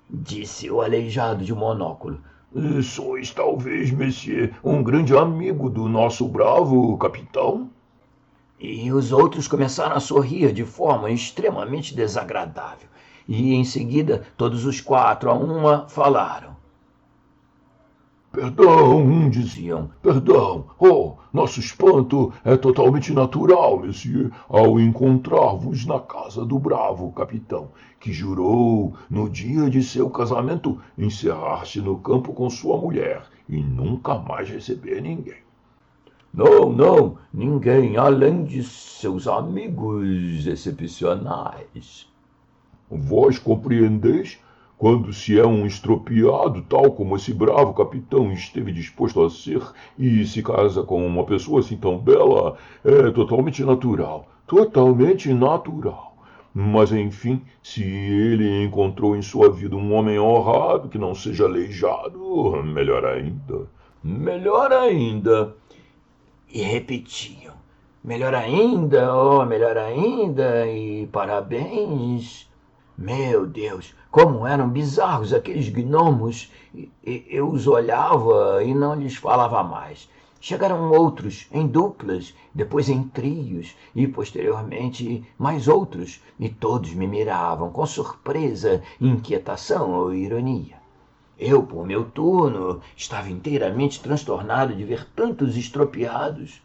Disse o aleijado de monóculo. Sois talvez, monsieur, um grande amigo do nosso bravo capitão? E os outros começaram a sorrir de forma extremamente desagradável. E em seguida, todos os 4 a uma falaram. Perdão, diziam, perdão. Oh, nosso espanto é totalmente natural, monsieur, ao encontrar-vos na casa do bravo capitão, que jurou, no dia de seu casamento, encerrar-se no campo com sua mulher e nunca mais receber ninguém. Não, ninguém, além de seus amigos excepcionais. Vós compreendeis? Quando se é um estropiado, tal como esse bravo capitão esteve disposto a ser, e se casa com uma pessoa assim tão bela, é totalmente natural. Totalmente natural. Mas, enfim, se ele encontrou em sua vida um homem honrado, que não seja aleijado, melhor ainda. Melhor ainda. E repetiam, melhor ainda, oh, melhor ainda, e parabéns. Meu Deus, como eram bizarros aqueles gnomos. Eu os olhava e não lhes falava mais. Chegaram outros, em duplas, depois em trios, e posteriormente mais outros, e todos me miravam com surpresa, inquietação ou ironia. Eu, por meu turno, estava inteiramente transtornado de ver tantos estropiados,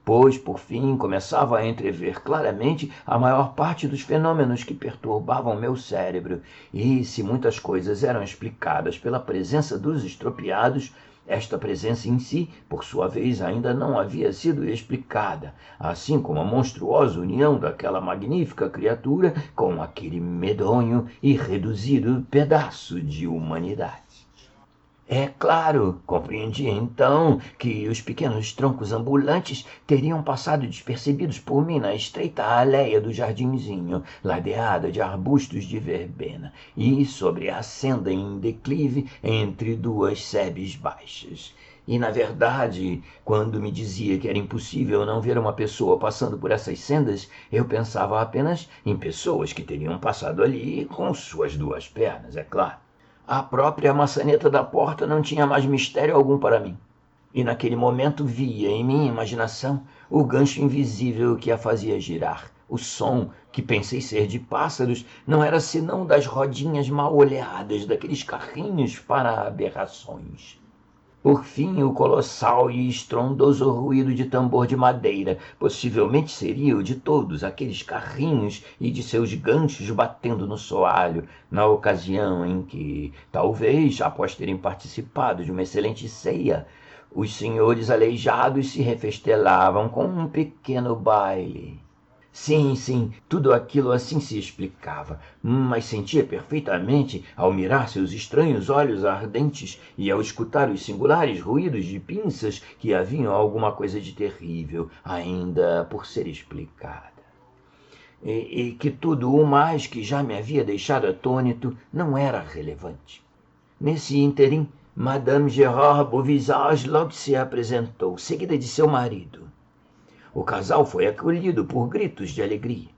pois, por fim, começava a entrever claramente a maior parte dos fenômenos que perturbavam meu cérebro, e, se muitas coisas eram explicadas pela presença dos estropiados, esta presença em si, por sua vez, ainda não havia sido explicada, assim como a monstruosa união daquela magnífica criatura com aquele medonho e reduzido pedaço de humanidade. É claro, compreendi então que os pequenos troncos ambulantes teriam passado despercebidos por mim na estreita aléia do jardinzinho, ladeada de arbustos de verbena, e sobre a senda em declive entre duas sebes baixas. E, na verdade, quando me dizia que era impossível não ver uma pessoa passando por essas sendas, eu pensava apenas em pessoas que teriam passado ali com suas duas pernas, é claro. A própria maçaneta da porta não tinha mais mistério algum para mim. E naquele momento via em minha imaginação o gancho invisível que a fazia girar. O som, que pensei ser de pássaros, não era senão das rodinhas mal olhadas daqueles carrinhos para aberrações. Por fim, o colossal e estrondoso ruído de tambor de madeira possivelmente seria o de todos aqueles carrinhos e de seus ganchos batendo no soalho, na ocasião em que, talvez, após terem participado de uma excelente ceia, os senhores aleijados se refestelavam com um pequeno baile. Sim, tudo aquilo assim se explicava, mas sentia perfeitamente, ao mirar seus estranhos olhos ardentes e ao escutar os singulares ruídos de pinças, que haviam alguma coisa de terrível, ainda por ser explicada. E que tudo o mais que já me havia deixado atônito não era relevante. Nesse ínterim, Madame Gérard Beauvisage logo se apresentou, seguida de seu marido. O casal foi acolhido por gritos de alegria.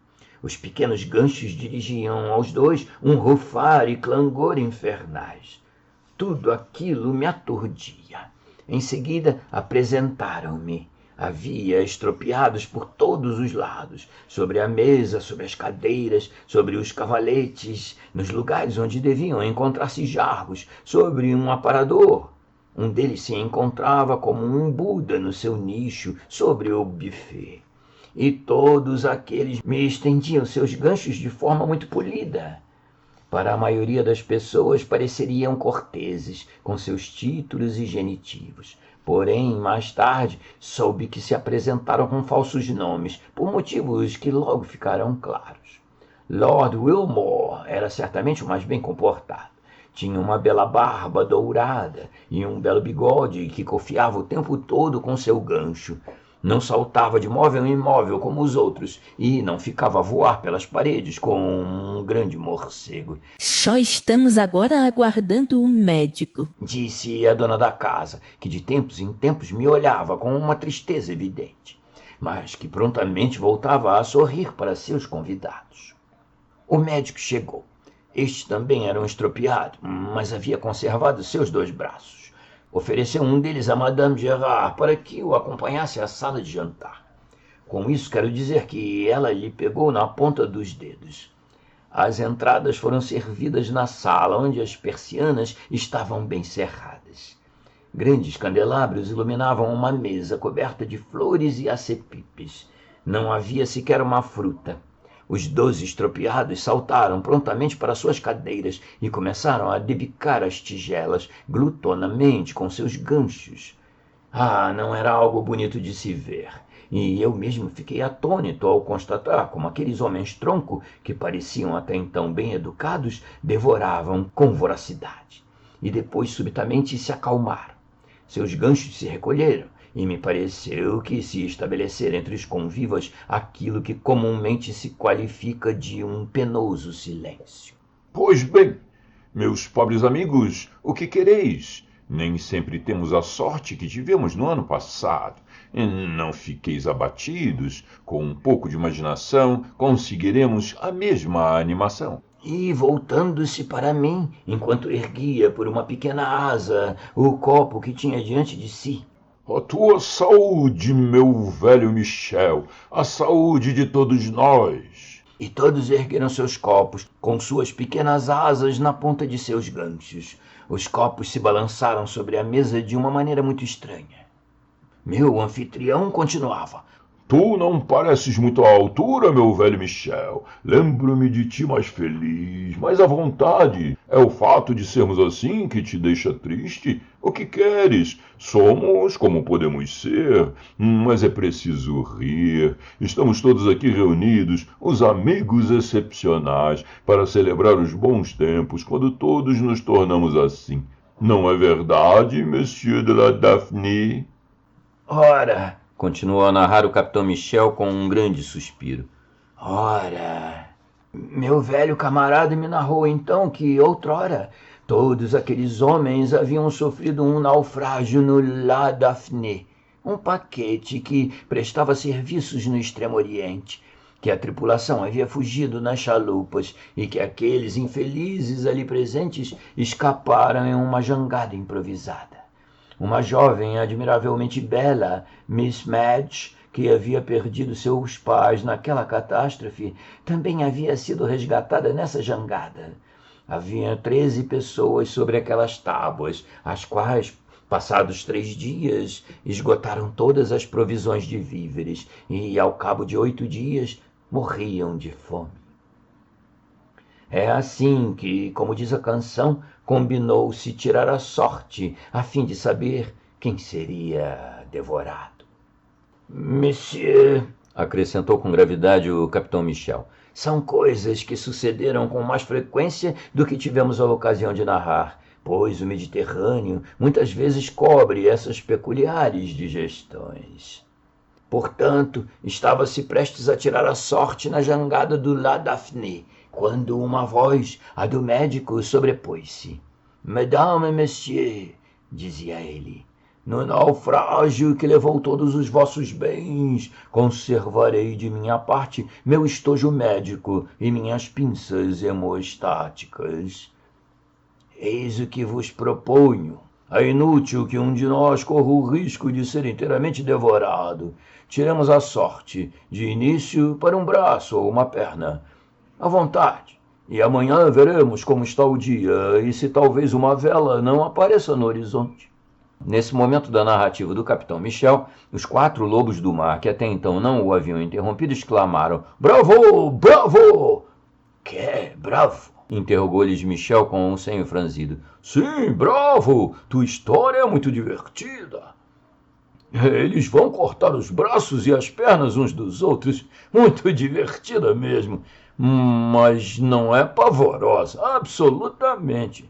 Os pequenos ganchos dirigiam aos dois um rufar e clangor infernais. Tudo aquilo me aturdia. Em seguida, apresentaram-me. Havia estropiados por todos os lados, sobre a mesa, sobre as cadeiras, sobre os cavaletes, nos lugares onde deviam encontrar-se jarros, sobre um aparador. Um deles se encontrava como um Buda no seu nicho sobre o buffet. E todos aqueles me estendiam seus ganchos de forma muito polida. Para a maioria das pessoas pareceriam corteses, com seus títulos e genitivos. Porém, mais tarde, soube que se apresentaram com falsos nomes, por motivos que logo ficaram claros. Lord Wilmore era certamente o mais bem comportado. Tinha uma bela barba dourada e um belo bigode que cofiava o tempo todo com seu gancho. Não saltava de móvel em móvel como os outros e não ficava a voar pelas paredes como um grande morcego. Só estamos agora aguardando o médico, Disse a dona da casa, que de tempos em tempos me olhava com uma tristeza evidente, mas que prontamente voltava a sorrir para seus convidados. O médico chegou. Este também era um estropiado, mas havia conservado seus dois braços. Ofereceu um deles a Madame Gérard para que o acompanhasse à sala de jantar. Com isso quero dizer que ela lhe pegou na ponta dos dedos. As entradas foram servidas na sala, onde as persianas estavam bem cerradas. Grandes candelabros iluminavam uma mesa coberta de flores e acepipes. Não havia sequer uma fruta. Os 12 estropiados saltaram prontamente para suas cadeiras e começaram a debicar as tigelas glutonamente com seus ganchos. Não era algo bonito de se ver, e eu mesmo fiquei atônito ao constatar como aqueles homens-tronco, que pareciam até então bem educados, devoravam com voracidade. E depois subitamente se acalmaram. Seus ganchos se recolheram, e me pareceu que se estabelecer entre os convivas aquilo que comumente se qualifica de um penoso silêncio. Pois bem, meus pobres amigos, o que quereis? Nem sempre temos a sorte que tivemos no ano passado. Não fiqueis abatidos, com um pouco de imaginação conseguiremos a mesma animação. E, voltando-se para mim, enquanto erguia por uma pequena asa o copo que tinha diante de si, A tua saúde, meu velho Michel, a saúde de todos nós. E todos ergueram seus copos, com suas pequenas asas na ponta de seus ganchos. Os copos se balançaram sobre a mesa de uma maneira muito estranha. Meu anfitrião continuava. Tu não pareces muito à altura, meu velho Michel. Lembro-me de ti mais feliz, mais à vontade. É o fato de sermos assim que te deixa triste? O que queres? Somos como podemos ser, mas é preciso rir. Estamos todos aqui reunidos, os amigos excepcionais, para celebrar os bons tempos, quando todos nos tornamos assim. Não é verdade, Monsieur de la Daphne? Ora, Continuou a narrar o capitão Michel com um grande suspiro. ora... Meu velho camarada me narrou então que, outrora, todos aqueles homens haviam sofrido um naufrágio no La Daphne, um paquete que prestava serviços no Extremo Oriente, que a tripulação havia fugido nas chalupas e que aqueles infelizes ali presentes escaparam em uma jangada improvisada. Uma jovem admiravelmente bela, Miss Madge, que havia perdido seus pais naquela catástrofe, também havia sido resgatada nessa jangada. Havia 13 pessoas sobre aquelas tábuas, as quais, passados 3 dias, esgotaram todas as provisões de víveres e, ao cabo de 8 dias, morriam de fome. É assim que, como diz a canção, combinou-se tirar a sorte, a fim de saber quem seria devorado. Monsieur, Acrescentou com gravidade o capitão Michel. são coisas que sucederam com mais frequência do que tivemos a ocasião de narrar, pois o Mediterrâneo muitas vezes cobre essas peculiares digestões. Portanto, estava-se prestes a tirar a sorte na jangada do La Daphne, quando uma voz, a do médico, sobrepôs-se. Mesdames et messieurs, dizia ele, no naufrágio que levou todos os vossos bens, conservarei de minha parte meu estojo médico e minhas pinças hemostáticas. Eis o que vos proponho. É inútil que um de nós corra o risco de ser inteiramente devorado. Tiremos a sorte, de início, para um braço ou uma perna. À vontade. E amanhã veremos como está o dia e se talvez uma vela não apareça no horizonte. Nesse momento da narrativa do capitão Michel, os 4 lobos do mar, que até então não o haviam interrompido, exclamaram: Bravo! Bravo! Que bravo? Interrogou-lhes Michel com um senho franzido. Sim, bravo! Tua história é muito divertida. Eles vão cortar os braços e as pernas uns dos outros. Muito divertida mesmo. Mas não é pavorosa, absolutamente.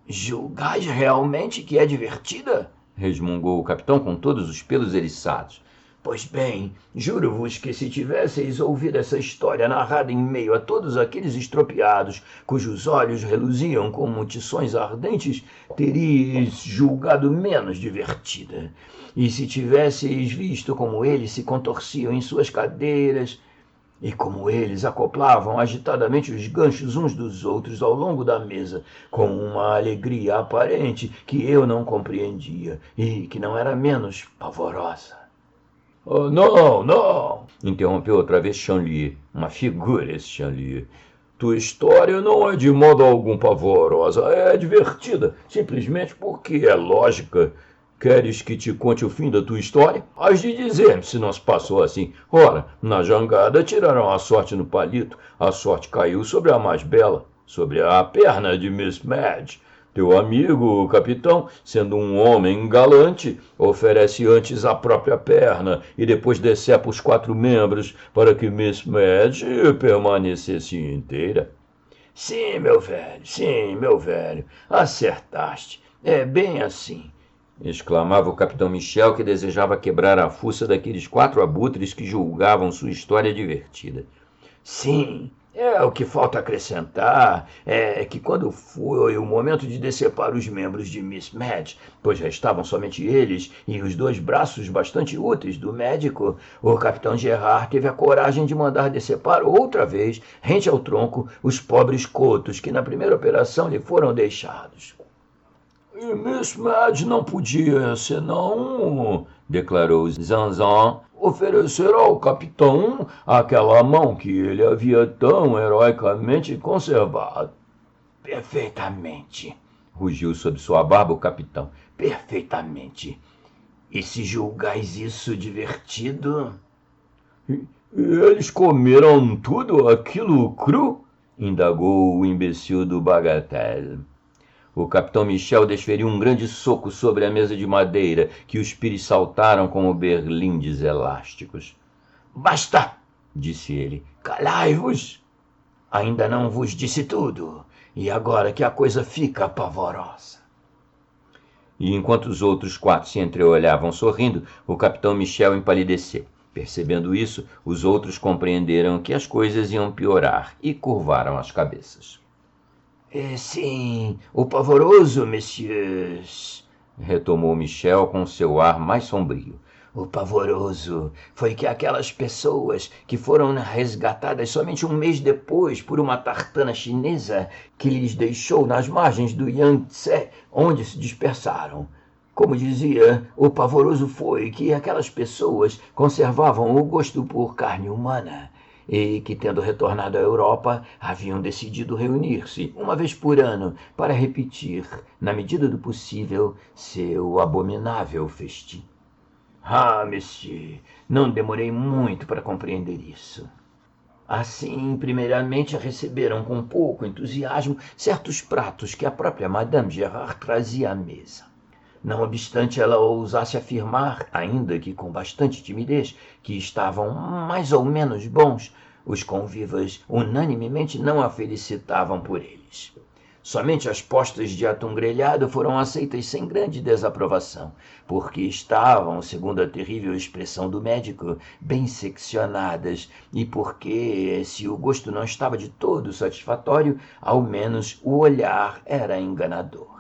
Julgais realmente que é divertida? Resmungou o capitão com todos os pelos eriçados. Pois bem, juro-vos que se tivesseis ouvido essa história narrada em meio a todos aqueles estropiados, cujos olhos reluziam como tições ardentes, teríeis julgado menos divertida. E se tivesseis visto como eles se contorciam em suas cadeiras, e como eles acoplavam agitadamente os ganchos uns dos outros ao longo da mesa, com uma alegria aparente que eu não compreendia e que não era menos pavorosa. Oh, não, não! Interrompeu outra vez Chanlier. Uma figura esse Chanlier. Tua história não é de modo algum pavorosa, é divertida, simplesmente porque é lógica. Queres que te conte o fim da tua história? Hás de dizer-me se não se passou assim. Ora, na jangada tiraram a sorte no palito. A sorte caiu sobre a mais bela, sobre a perna de Miss Madge. Teu amigo, o capitão, sendo um homem galante, oferece antes a própria perna e depois decepa os 4 membros para que Miss Madge permanecesse inteira. Sim, meu velho, acertaste. É bem assim. Exclamava o capitão Michel, que desejava quebrar a fuça daqueles 4 abutres que julgavam sua história divertida. Sim, o que falta acrescentar é que quando foi o momento de decepar os membros de Miss Madge, pois restavam somente eles e os 2 braços bastante úteis do médico, o capitão Gerard teve a coragem de mandar decepar outra vez, rente ao tronco, os pobres cotos que na primeira operação lhe foram deixados. Miss Madge não podia senão, declarou Zanzan, oferecer ao capitão aquela mão que ele havia tão heroicamente conservado. Perfeitamente, rugiu sob sua barba o capitão. Perfeitamente. E se julgais isso divertido? Eles comeram tudo aquilo cru? Indagou o imbecil do Bagatelle. O capitão Michel desferiu um grande soco sobre a mesa de madeira, que os pires saltaram como berlindes elásticos. Basta, disse ele, calai-vos. Ainda não vos disse tudo, e agora que a coisa fica pavorosa. E enquanto os outros 4 se entreolhavam sorrindo, o capitão Michel empalideceu. Percebendo isso, os outros compreenderam que as coisas iam piorar e curvaram as cabeças. Sim, o pavoroso, messieurs, retomou Michel com seu ar mais sombrio. O pavoroso foi que aquelas pessoas que foram resgatadas somente um mês depois por uma tartana chinesa que lhes deixou nas margens do Yangtze, onde se dispersaram. Como dizia, o pavoroso foi que aquelas pessoas conservavam o gosto por carne humana e que, tendo retornado à Europa, haviam decidido reunir-se uma vez por ano para repetir, na medida do possível, seu abominável festim. Ah, monsieur, não demorei muito para compreender isso. Assim, primeiramente, receberam com pouco entusiasmo certos pratos que a própria Madame Gérard trazia à mesa. Não obstante ela ousasse afirmar, ainda que com bastante timidez, que estavam mais ou menos bons, os convivas unanimemente não a felicitavam por eles. Somente as postas de atum grelhado foram aceitas sem grande desaprovação, porque estavam, segundo a terrível expressão do médico, bem seccionadas, e porque, se o gosto não estava de todo satisfatório, ao menos o olhar era enganador.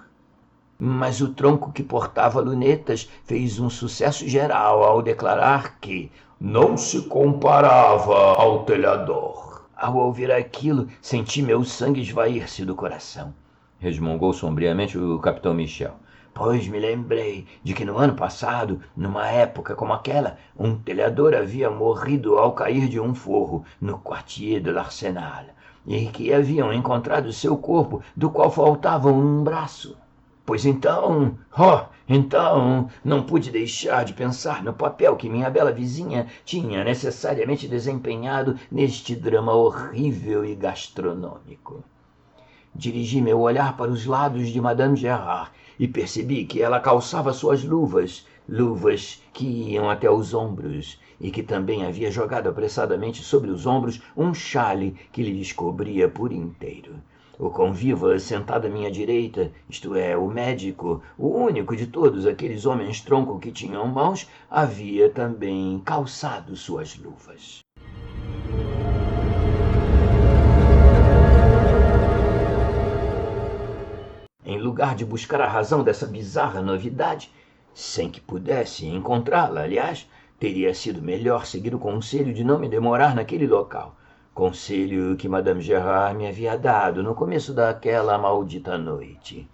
Mas o tronco que portava lunetas fez um sucesso geral ao declarar que não se comparava ao telhador. Ao ouvir aquilo, senti meu sangue esvair-se do coração, resmungou sombriamente o capitão Michel. Pois me lembrei de que no ano passado, numa época como aquela, um telhador havia morrido ao cair de um forro no Quartier de l'Arsenal, e que haviam encontrado seu corpo, do qual faltava um braço. Pois então, não pude deixar de pensar no papel que minha bela vizinha tinha necessariamente desempenhado neste drama horrível e gastronômico. Dirigi meu olhar para os lados de Madame Gérard e percebi que ela calçava suas luvas que iam até os ombros, e que também havia jogado apressadamente sobre os ombros um xale que lhe descobria por inteiro. O conviva, sentado à minha direita, isto é, o médico, o único de todos aqueles homens-tronco que tinham mãos, havia também calçado suas luvas. Em lugar de buscar a razão dessa bizarra novidade, sem que pudesse encontrá-la, aliás, teria sido melhor seguir o conselho de não me demorar naquele local. Conselho que Madame Gérard me havia dado no começo daquela maldita noite.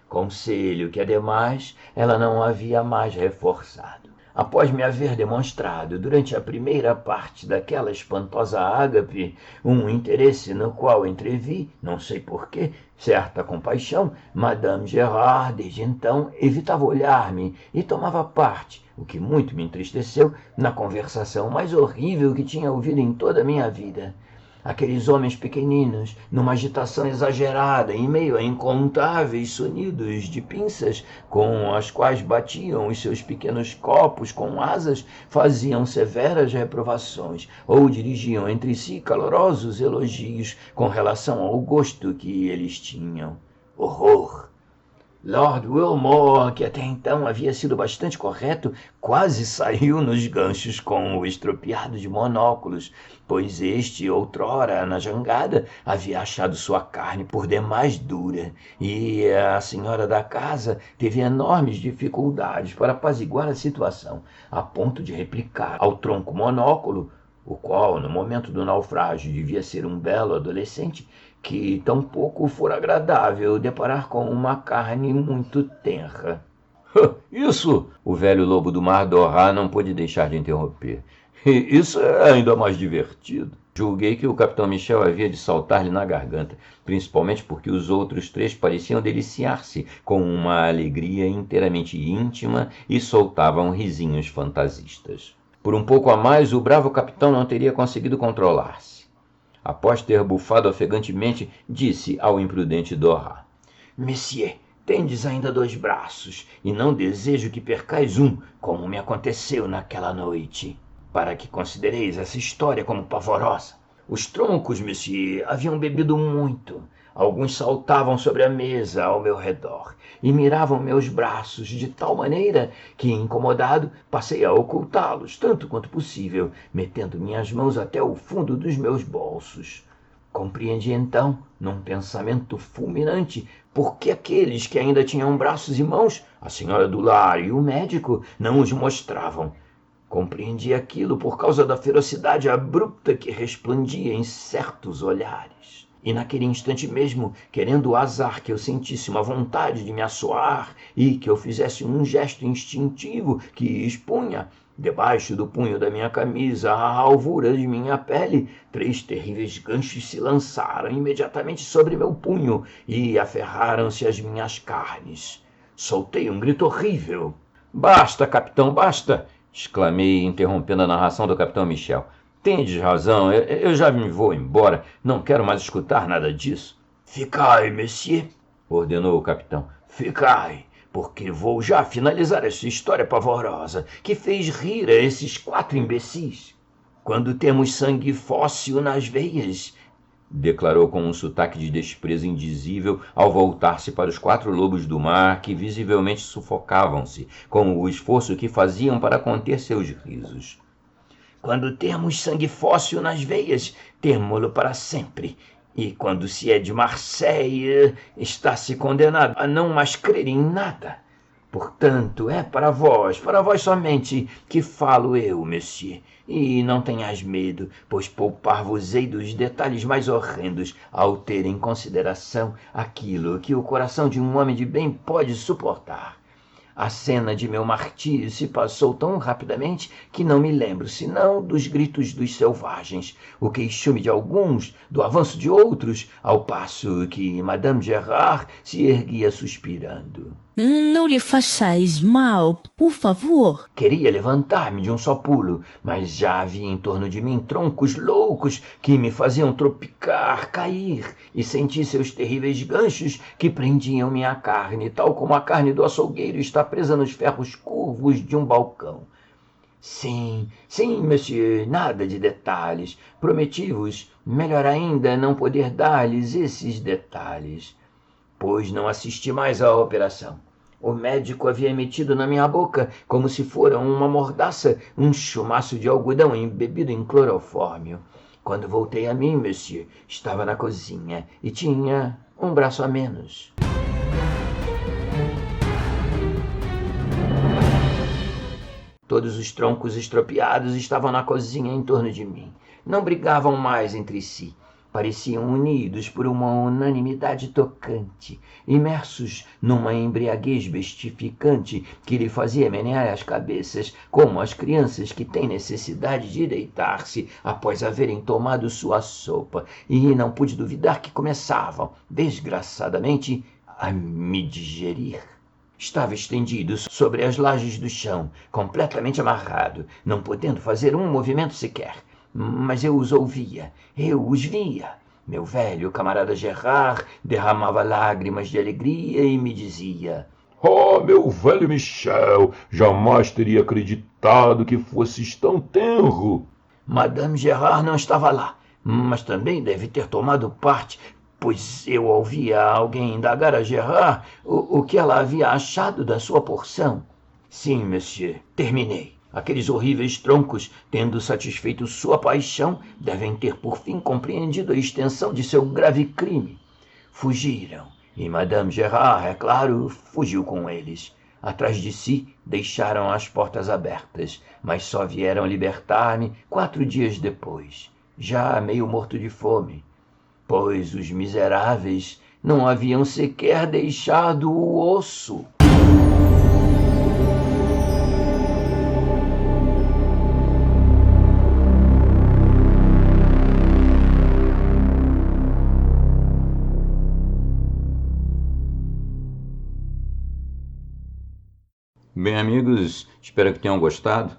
Conselho que, ademais, ela não havia mais reforçado. Após me haver demonstrado, durante a primeira parte daquela espantosa ágape, um interesse no qual entrevi, não sei porquê, certa compaixão, Madame Gérard, desde então, evitava olhar-me e tomava parte, o que muito me entristeceu, na conversação mais horrível que tinha ouvido em toda a minha vida. Aqueles homens pequeninos, numa agitação exagerada, em meio a incontáveis sonidos de pinças com as quais batiam os seus pequenos copos com asas, faziam severas reprovações ou dirigiam entre si calorosos elogios com relação ao gosto que eles tinham. Horror! Lord Wilmore, que até então havia sido bastante correto, quase saiu nos ganchos com o estropiado de monóculos, pois este, outrora, na jangada, havia achado sua carne por demais dura, e a senhora da casa teve enormes dificuldades para apaziguar a situação, a ponto de replicar ao tronco monóculo, o qual, no momento do naufrágio, devia ser um belo adolescente, que tampouco fora agradável deparar com uma carne muito tenra. Isso, o velho lobo do mar Dorá não pôde deixar de interromper. Isso é ainda mais divertido. Julguei que o capitão Michel havia de saltar-lhe na garganta, principalmente porque os outros três pareciam deliciar-se com uma alegria inteiramente íntima e soltavam risinhos fantasistas. Por um pouco a mais, o bravo capitão não teria conseguido controlar-se. Após ter bufado ofegantemente, disse ao imprudente Dorá: Monsieur, tendes ainda 2 braços, e não desejo que percais um, como me aconteceu naquela noite, para que considereis essa história como pavorosa. Os troncos, monsieur, haviam bebido muito. Alguns saltavam sobre a mesa ao meu redor e miravam meus braços de tal maneira que, incomodado, passei a ocultá-los tanto quanto possível, metendo minhas mãos até o fundo dos meus bolsos. Compreendi então, num pensamento fulminante, por que aqueles que ainda tinham braços e mãos, a senhora do lar e o médico, não os mostravam. Compreendi aquilo por causa da ferocidade abrupta que resplandia em certos olhares. E naquele instante mesmo, querendo o azar que eu sentisse uma vontade de me assoar e que eu fizesse um gesto instintivo que expunha, debaixo do punho da minha camisa, à alvura de minha pele, 3 terríveis ganchos se lançaram imediatamente sobre meu punho e aferraram-se às minhas carnes. Soltei um grito horrível. Basta, capitão, basta! Exclamei, interrompendo a narração do capitão Michel. Tendes razão, eu já me vou embora, não quero mais escutar nada disso. Ficai, monsieur, ordenou o capitão. Ficai, porque vou já finalizar essa história pavorosa que fez rir a esses 4 imbecis. Quando temos sangue fóssil nas veias, declarou com um sotaque de desprezo indizível ao voltar-se para os 4 lobos do mar que visivelmente sufocavam-se com o esforço que faziam para conter seus risos. Quando temos sangue fóssil nas veias, temo-lo para sempre. E quando se é de Marseille, está-se condenado a não mais crer em nada. Portanto, é para vós somente, que falo eu, monsieur. E não tenhais medo, pois poupar-vos-ei dos detalhes mais horrendos ao ter em consideração aquilo que o coração de um homem de bem pode suportar. A cena de meu martírio se passou tão rapidamente que não me lembro senão dos gritos dos selvagens, o queixume de alguns, do avanço de outros, ao passo que Madame Gerard se erguia suspirando. Não lhe façais mal, por favor. Queria levantar-me de um só pulo, mas já havia em torno de mim troncos loucos que me faziam tropicar, cair, e senti seus terríveis ganchos que prendiam minha carne, tal como a carne do açougueiro está presa nos ferros curvos de um balcão. Sim, monsieur, nada de detalhes. Prometi-vos, melhor ainda, não poder dar-lhes esses detalhes, pois não assisti mais à operação. O médico havia metido na minha boca, como se fora uma mordaça, um chumaço de algodão embebido em clorofórmio. Quando voltei a mim, monsieur, estava na cozinha e tinha um braço a menos. Todos os troncos estropiados estavam na cozinha em torno de mim. Não brigavam mais entre si. Pareciam unidos por uma unanimidade tocante, imersos numa embriaguez bestificante que lhe fazia menear as cabeças, como as crianças que têm necessidade de deitar-se após haverem tomado sua sopa, e não pude duvidar que começavam, desgraçadamente, a me digerir. Estava estendido sobre as lajes do chão, completamente amarrado, não podendo fazer um movimento sequer. Mas eu os ouvia, eu os via. Meu velho camarada Gerard derramava lágrimas de alegria e me dizia: Oh, meu velho Michel, jamais teria acreditado que fosses tão tenro. Madame Gerard não estava lá, mas também deve ter tomado parte, pois eu ouvia alguém indagar a Gerard o que ela havia achado da sua porção. Sim, monsieur, terminei. Aqueles horríveis troncos, tendo satisfeito sua paixão, devem ter por fim compreendido a extensão de seu grave crime. Fugiram, e Madame Gerard, é claro, fugiu com eles. Atrás de si, deixaram as portas abertas, mas só vieram libertar-me 4 dias depois, já meio morto de fome. pois os miseráveis não haviam sequer deixado o osso. Bem, amigos, espero que tenham gostado.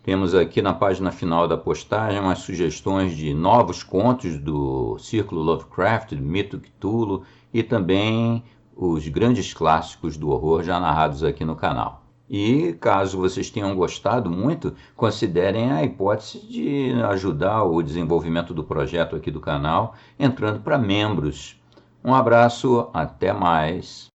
Temos aqui na página final da postagem umas sugestões de novos contos do Círculo Lovecraft, do Mito Cthulhu, e também os grandes clássicos do horror já narrados aqui no canal. E caso vocês tenham gostado muito, considerem a hipótese de ajudar o desenvolvimento do projeto aqui do canal, entrando para membros. Um abraço, até mais!